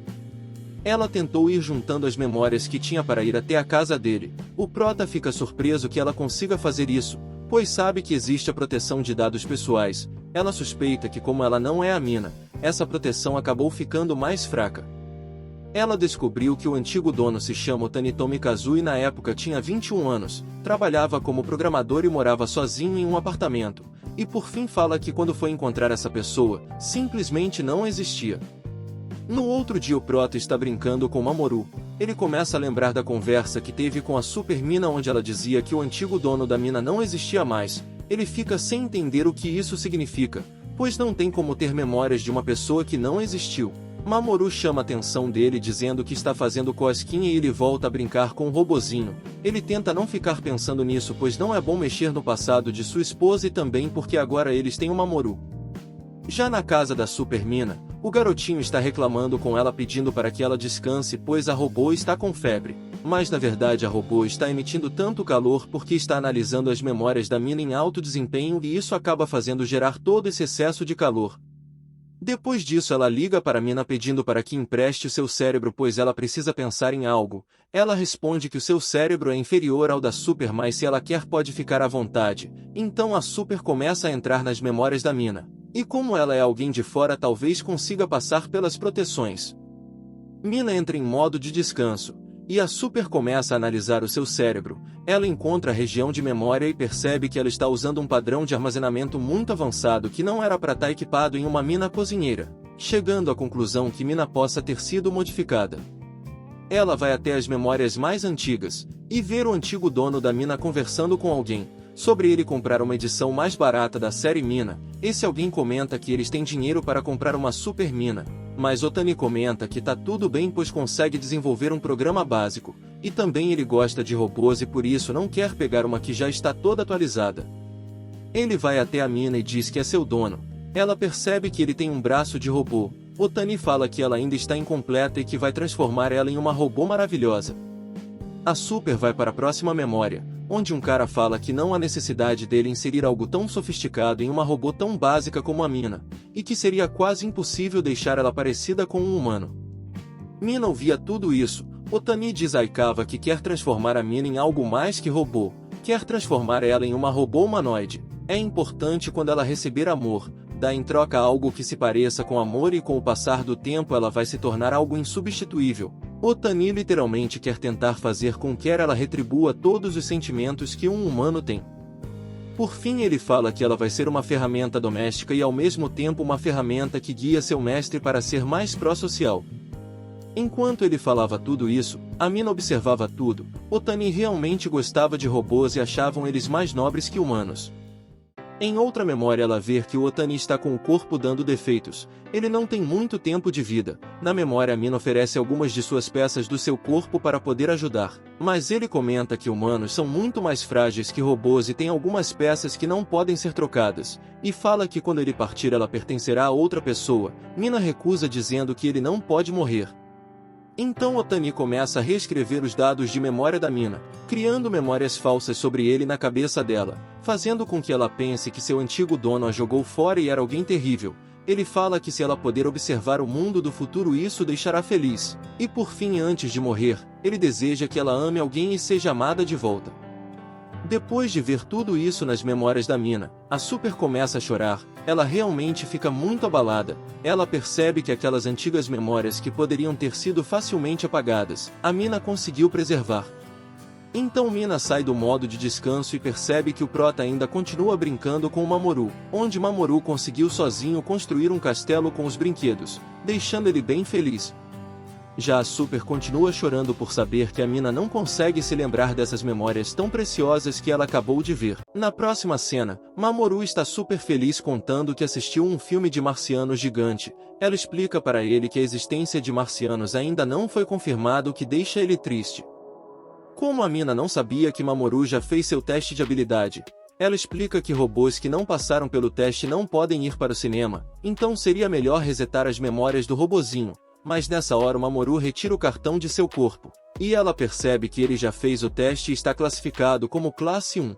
Ela tentou ir juntando as memórias que tinha para ir até a casa dele. O Prota fica surpreso que ela consiga fazer isso, pois sabe que existe a proteção de dados pessoais. Ela suspeita que, como ela não é a mina, essa proteção acabou ficando mais fraca. Ela descobriu que o antigo dono se chama Otanitomi Kazui e na época tinha 21 anos, trabalhava como programador e morava sozinho em um apartamento. E por fim fala que quando foi encontrar essa pessoa, simplesmente não existia. No outro dia o Prota está brincando com Mamoru. Ele começa a lembrar da conversa que teve com a Super Mina onde ela dizia que o antigo dono da mina não existia mais. Ele fica sem entender o que isso significa, pois não tem como ter memórias de uma pessoa que não existiu. Mamoru chama a atenção dele dizendo que está fazendo cosquinha e ele volta a brincar com o robozinho. Ele tenta não ficar pensando nisso pois não é bom mexer no passado de sua esposa e também porque agora eles têm o Mamoru. Já na casa da Super Mina, o garotinho está reclamando com ela pedindo para que ela descanse pois a robô está com febre. Mas na verdade a robô está emitindo tanto calor porque está analisando as memórias da mina em alto desempenho e isso acaba fazendo gerar todo esse excesso de calor. Depois disso ela liga para a mina pedindo para que empreste o seu cérebro pois ela precisa pensar em algo. Ela responde que o seu cérebro é inferior ao da Super mas se ela quer pode ficar à vontade. Então a Super começa a entrar nas memórias da mina. E como ela é alguém de fora talvez consiga passar pelas proteções. Mina entra em modo de descanso, e a Super começa a analisar o seu cérebro. Ela encontra a região de memória e percebe que ela está usando um padrão de armazenamento muito avançado que não era para estar equipado em uma mina cozinheira, chegando à conclusão que mina possa ter sido modificada. Ela vai até as memórias mais antigas, e ver o antigo dono da mina conversando com alguém, sobre ele comprar uma edição mais barata da série Mina. Esse alguém comenta que eles têm dinheiro para comprar uma Super Mina, mas Otani comenta que tá tudo bem pois consegue desenvolver um programa básico, e também ele gosta de robôs e por isso não quer pegar uma que já está toda atualizada. Ele vai até a mina e diz que é seu dono. Ela percebe que ele tem um braço de robô. Otani fala que ela ainda está incompleta e que vai transformar ela em uma robô maravilhosa. A Super vai para a próxima memória, onde um cara fala que não há necessidade dele inserir algo tão sofisticado em uma robô tão básica como a Mina, e que seria quase impossível deixar ela parecida com um humano. Mina ouvia tudo isso. Otani diz a Aikawa que quer transformar a Mina em algo mais que robô, quer transformar ela em uma robô humanoide. É importante quando ela receber amor, dá em troca algo que se pareça com amor e com o passar do tempo ela vai se tornar algo insubstituível. Otani literalmente quer tentar fazer com que ela retribua todos os sentimentos que um humano tem. Por fim ele fala que ela vai ser uma ferramenta doméstica e ao mesmo tempo uma ferramenta que guia seu mestre para ser mais pró-social. Enquanto ele falava tudo isso, a mina observava tudo. Otani realmente gostava de robôs e achavam eles mais nobres que humanos. Em outra memória ela vê que o Otani está com o corpo dando defeitos. Ele não tem muito tempo de vida. Na memória a mina oferece algumas de suas peças do seu corpo para poder ajudar. Mas ele comenta que humanos são muito mais frágeis que robôs e tem algumas peças que não podem ser trocadas. E fala que quando ele partir ela pertencerá a outra pessoa. Mina recusa dizendo que ele não pode morrer. Então Otani começa a reescrever os dados de memória da mina, criando memórias falsas sobre ele na cabeça dela, fazendo com que ela pense que seu antigo dono a jogou fora e era alguém terrível. Ele fala que se ela poder observar o mundo do futuro isso deixará feliz. E por fim antes de morrer, ele deseja que ela ame alguém e seja amada de volta. Depois de ver tudo isso nas memórias da mina, a Super começa a chorar. Ela realmente fica muito abalada. Ela percebe que aquelas antigas memórias que poderiam ter sido facilmente apagadas, a mina conseguiu preservar. Então Mina sai do modo de descanso e percebe que o Prota ainda continua brincando com o Mamoru, onde Mamoru conseguiu sozinho construir um castelo com os brinquedos, deixando ele bem feliz. Já a Super continua chorando por saber que a mina não consegue se lembrar dessas memórias tão preciosas que ela acabou de ver. Na próxima cena, Mamoru está super feliz contando que assistiu um filme de marcianos gigante. Ela explica para ele que a existência de marcianos ainda não foi confirmada, o que deixa ele triste. Como a mina não sabia que Mamoru já fez seu teste de habilidade, ela explica que robôs que não passaram pelo teste não podem ir para o cinema, então seria melhor resetar as memórias do robozinho, mas nessa hora o Mamoru retira o cartão de seu corpo, e ela percebe que ele já fez o teste e está classificado como classe 1.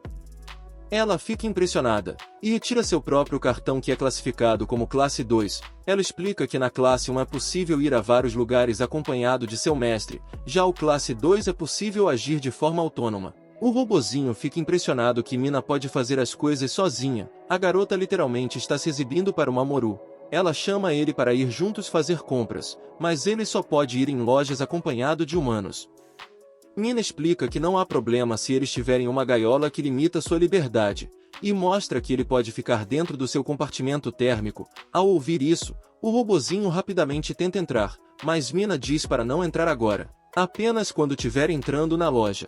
Ela fica impressionada, e retira seu próprio cartão que é classificado como classe 2. Ela explica que na classe 1 é possível ir a vários lugares acompanhado de seu mestre, já o classe 2 é possível agir de forma autônoma. O robozinho fica impressionado que Mina pode fazer as coisas sozinha. A garota literalmente está se exibindo para o Mamoru. Ela chama ele para ir juntos fazer compras, mas ele só pode ir em lojas acompanhado de humanos. Mina explica que não há problema se eles tiverem uma gaiola que limita sua liberdade, e mostra que ele pode ficar dentro do seu compartimento térmico. Ao ouvir isso, o robozinho rapidamente tenta entrar, mas Mina diz para não entrar agora, apenas quando estiver entrando na loja.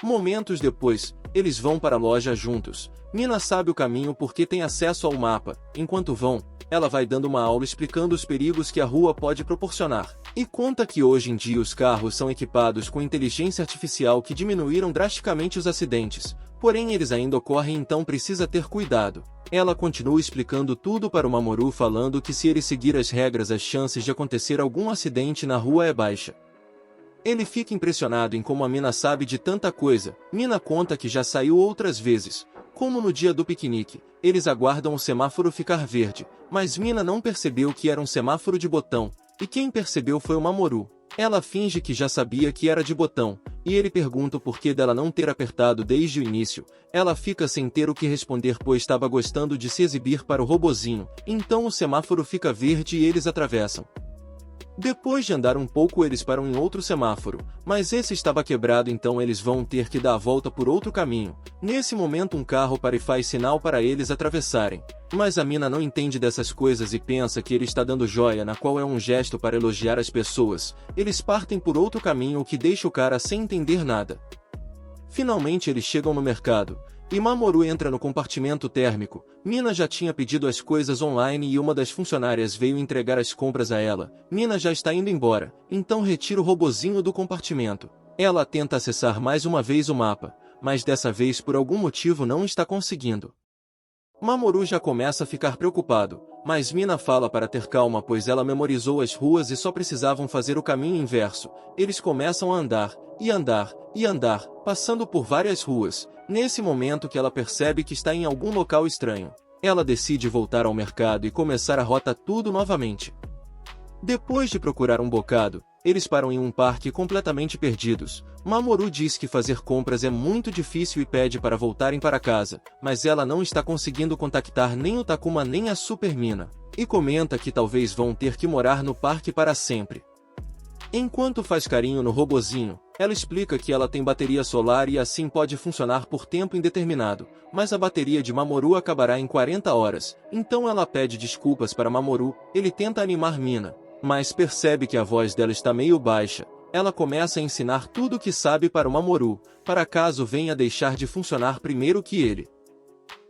Momentos depois, eles vão para a loja juntos. Mina sabe o caminho porque tem acesso ao mapa. Enquanto vão, ela vai dando uma aula explicando os perigos que a rua pode proporcionar. E conta que hoje em dia os carros são equipados com inteligência artificial que diminuíram drasticamente os acidentes. Porém eles ainda ocorrem, então precisa ter cuidado. Ela continua explicando tudo para o Mamoru, falando que se ele seguir as regras as chances de acontecer algum acidente na rua é baixa. Ele fica impressionado em como a Mina sabe de tanta coisa. Mina conta que já saiu outras vezes, como no dia do piquenique. Eles aguardam o semáforo ficar verde, mas Mina não percebeu que era um semáforo de botão, e quem percebeu foi o Mamoru. Ela finge que já sabia que era de botão, e ele pergunta o porquê dela não ter apertado desde o início. Ela fica sem ter o que responder pois estava gostando de se exibir para o robozinho. Então o semáforo fica verde e eles atravessam. Depois de andar um pouco eles param em outro semáforo, mas esse estava quebrado, então eles vão ter que dar a volta por outro caminho. Nesse momento um carro para e faz sinal para eles atravessarem. Mas a Mina não entende dessas coisas e pensa que ele está dando joia, na qual é um gesto para elogiar as pessoas. Eles partem por outro caminho, o que deixa o cara sem entender nada. Finalmente eles chegam no mercado, e Mamoru entra no compartimento térmico. Mina já tinha pedido as coisas online e uma das funcionárias veio entregar as compras a ela. Mina já está indo embora, então retira o robozinho do compartimento. Ela tenta acessar mais uma vez o mapa, mas dessa vez por algum motivo não está conseguindo. Mamoru já começa a ficar preocupado, mas Mina fala para ter calma pois ela memorizou as ruas e só precisavam fazer o caminho inverso. Eles começam a andar, e andar, e andar, passando por várias ruas. Nesse momento que ela percebe que está em algum local estranho. Ela decide voltar ao mercado e começar a rota tudo novamente. Depois de procurar um bocado, eles param em um parque completamente perdidos. Mamoru diz que fazer compras é muito difícil e pede para voltarem para casa, mas ela não está conseguindo contactar nem o Takuma nem a Super Mina, e comenta que talvez vão ter que morar no parque para sempre. Enquanto faz carinho no robozinho, ela explica que ela tem bateria solar e assim pode funcionar por tempo indeterminado, mas a bateria de Mamoru acabará em 40 horas, então ela pede desculpas para Mamoru. Ele tenta animar Mina, mas percebe que a voz dela está meio baixa. Ela começa a ensinar tudo o que sabe para o Mamoru, para caso venha deixar de funcionar primeiro que ele.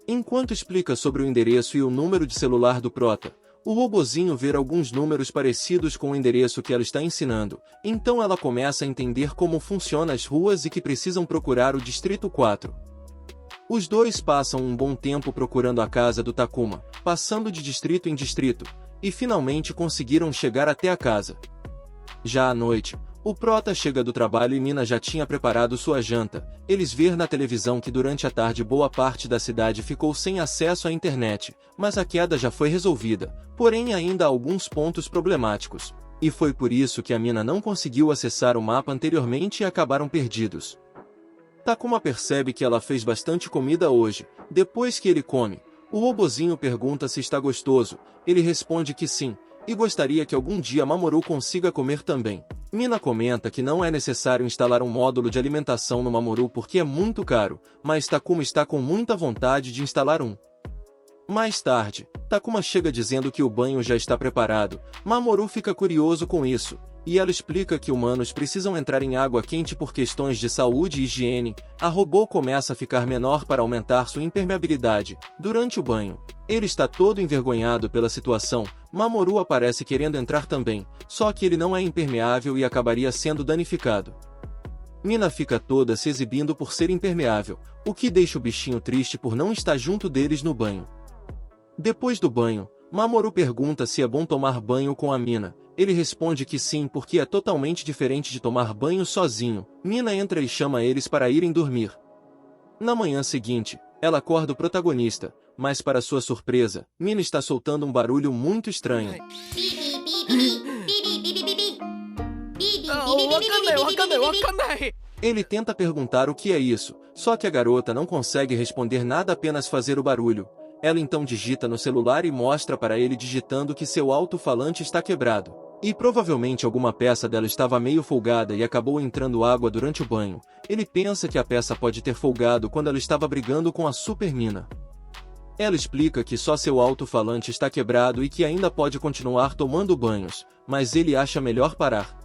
Enquanto explica sobre o endereço e o número de celular do Prota, o robozinho vê alguns números parecidos com o endereço que ela está ensinando, então ela começa a entender como funcionam as ruas e que precisam procurar o Distrito 4. Os dois passam um bom tempo procurando a casa do Takuma, passando de distrito em distrito, e finalmente conseguiram chegar até a casa. Já à noite, o Prota chega do trabalho e Mina já tinha preparado sua janta. Eles vêem na televisão que durante a tarde boa parte da cidade ficou sem acesso à internet, mas a queda já foi resolvida, porém ainda há alguns pontos problemáticos. E foi por isso que a Mina não conseguiu acessar o mapa anteriormente e acabaram perdidos. Takuma percebe que ela fez bastante comida hoje. Depois que ele come, o robozinho pergunta se está gostoso. Ele responde que sim, e gostaria que algum dia Mamoru consiga comer também. Mina comenta que não é necessário instalar um módulo de alimentação no Mamoru porque é muito caro, mas Takuma está com muita vontade de instalar um. Mais tarde, Takuma chega dizendo que o banho já está preparado. Mamoru fica curioso com isso, e ela explica que humanos precisam entrar em água quente por questões de saúde e higiene. A robô começa a ficar menor para aumentar sua impermeabilidade. Durante o banho, ele está todo envergonhado pela situação. Mamoru aparece querendo entrar também, só que ele não é impermeável e acabaria sendo danificado. Mina fica toda se exibindo por ser impermeável, o que deixa o bichinho triste por não estar junto deles no banho. Depois do banho, Mamoru pergunta se é bom tomar banho com a Mina. Ele responde que sim porque é totalmente diferente de tomar banho sozinho. Mina entra e chama eles para irem dormir. Na manhã seguinte, ela acorda o protagonista, mas para sua surpresa, Mina está soltando um barulho muito estranho. Ele tenta perguntar o que é isso, só que a garota não consegue responder nada, apenas fazer o barulho. Ela então digita no celular e mostra para ele digitando que seu alto-falante está quebrado. E provavelmente alguma peça dela estava meio folgada e acabou entrando água durante o banho. Ele pensa que a peça pode ter folgado quando ela estava brigando com a Super Mina. Ela explica que só seu alto-falante está quebrado e que ainda pode continuar tomando banhos, mas ele acha melhor parar.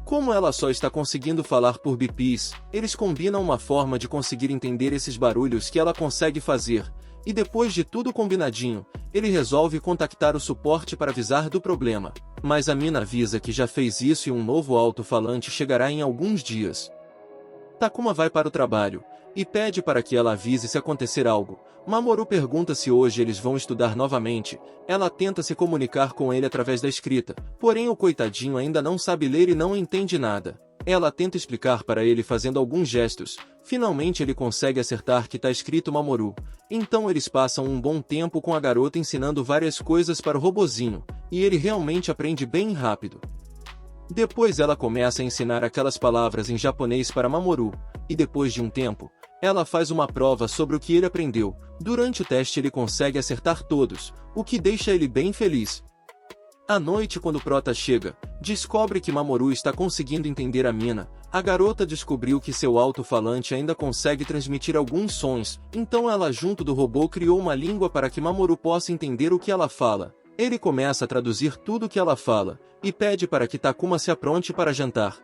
Como ela só está conseguindo falar por bips, eles combinam uma forma de conseguir entender esses barulhos que ela consegue fazer, e depois de tudo combinadinho, ele resolve contactar o suporte para avisar do problema. Mas a Mina avisa que já fez isso e um novo alto-falante chegará em alguns dias. Takuma vai para o trabalho, e pede para que ela avise se acontecer algo. Mamoru pergunta se hoje eles vão estudar novamente. Ela tenta se comunicar com ele através da escrita, porém o coitadinho ainda não sabe ler e não entende nada. Ela tenta explicar para ele fazendo alguns gestos. Finalmente ele consegue acertar que está escrito Mamoru. Então eles passam um bom tempo com a garota ensinando várias coisas para o robozinho, e ele realmente aprende bem rápido. Depois ela começa a ensinar aquelas palavras em japonês para Mamoru, e depois de um tempo, ela faz uma prova sobre o que ele aprendeu. Durante o teste ele consegue acertar todos, o que deixa ele bem feliz. À noite, quando o Prota chega, descobre que Mamoru está conseguindo entender a Mina. A garota descobriu que seu alto-falante ainda consegue transmitir alguns sons, então ela junto do robô criou uma língua para que Mamoru possa entender o que ela fala. Ele começa a traduzir tudo o que ela fala, e pede para que Takuma se apronte para jantar.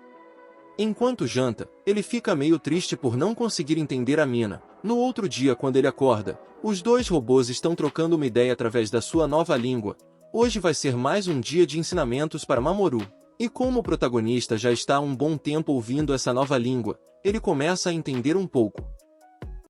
Enquanto janta, ele fica meio triste por não conseguir entender a Mina. No outro dia, quando ele acorda, os dois robôs estão trocando uma ideia através da sua nova língua. Hoje vai ser mais um dia de ensinamentos para Mamoru. E como o protagonista já está há um bom tempo ouvindo essa nova língua, ele começa a entender um pouco.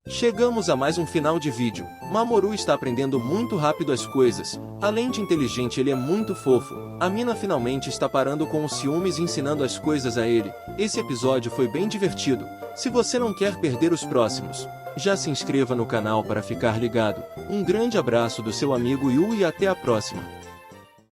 Chegamos a mais um final de vídeo. Mamoru está aprendendo muito rápido as coisas. Além de inteligente, ele é muito fofo. A Mina finalmente está parando com os ciúmes e ensinando as coisas a ele. Esse episódio foi bem divertido. Se você não quer perder os próximos, já se inscreva no canal para ficar ligado. Um grande abraço do seu amigo Yu e até a próxima.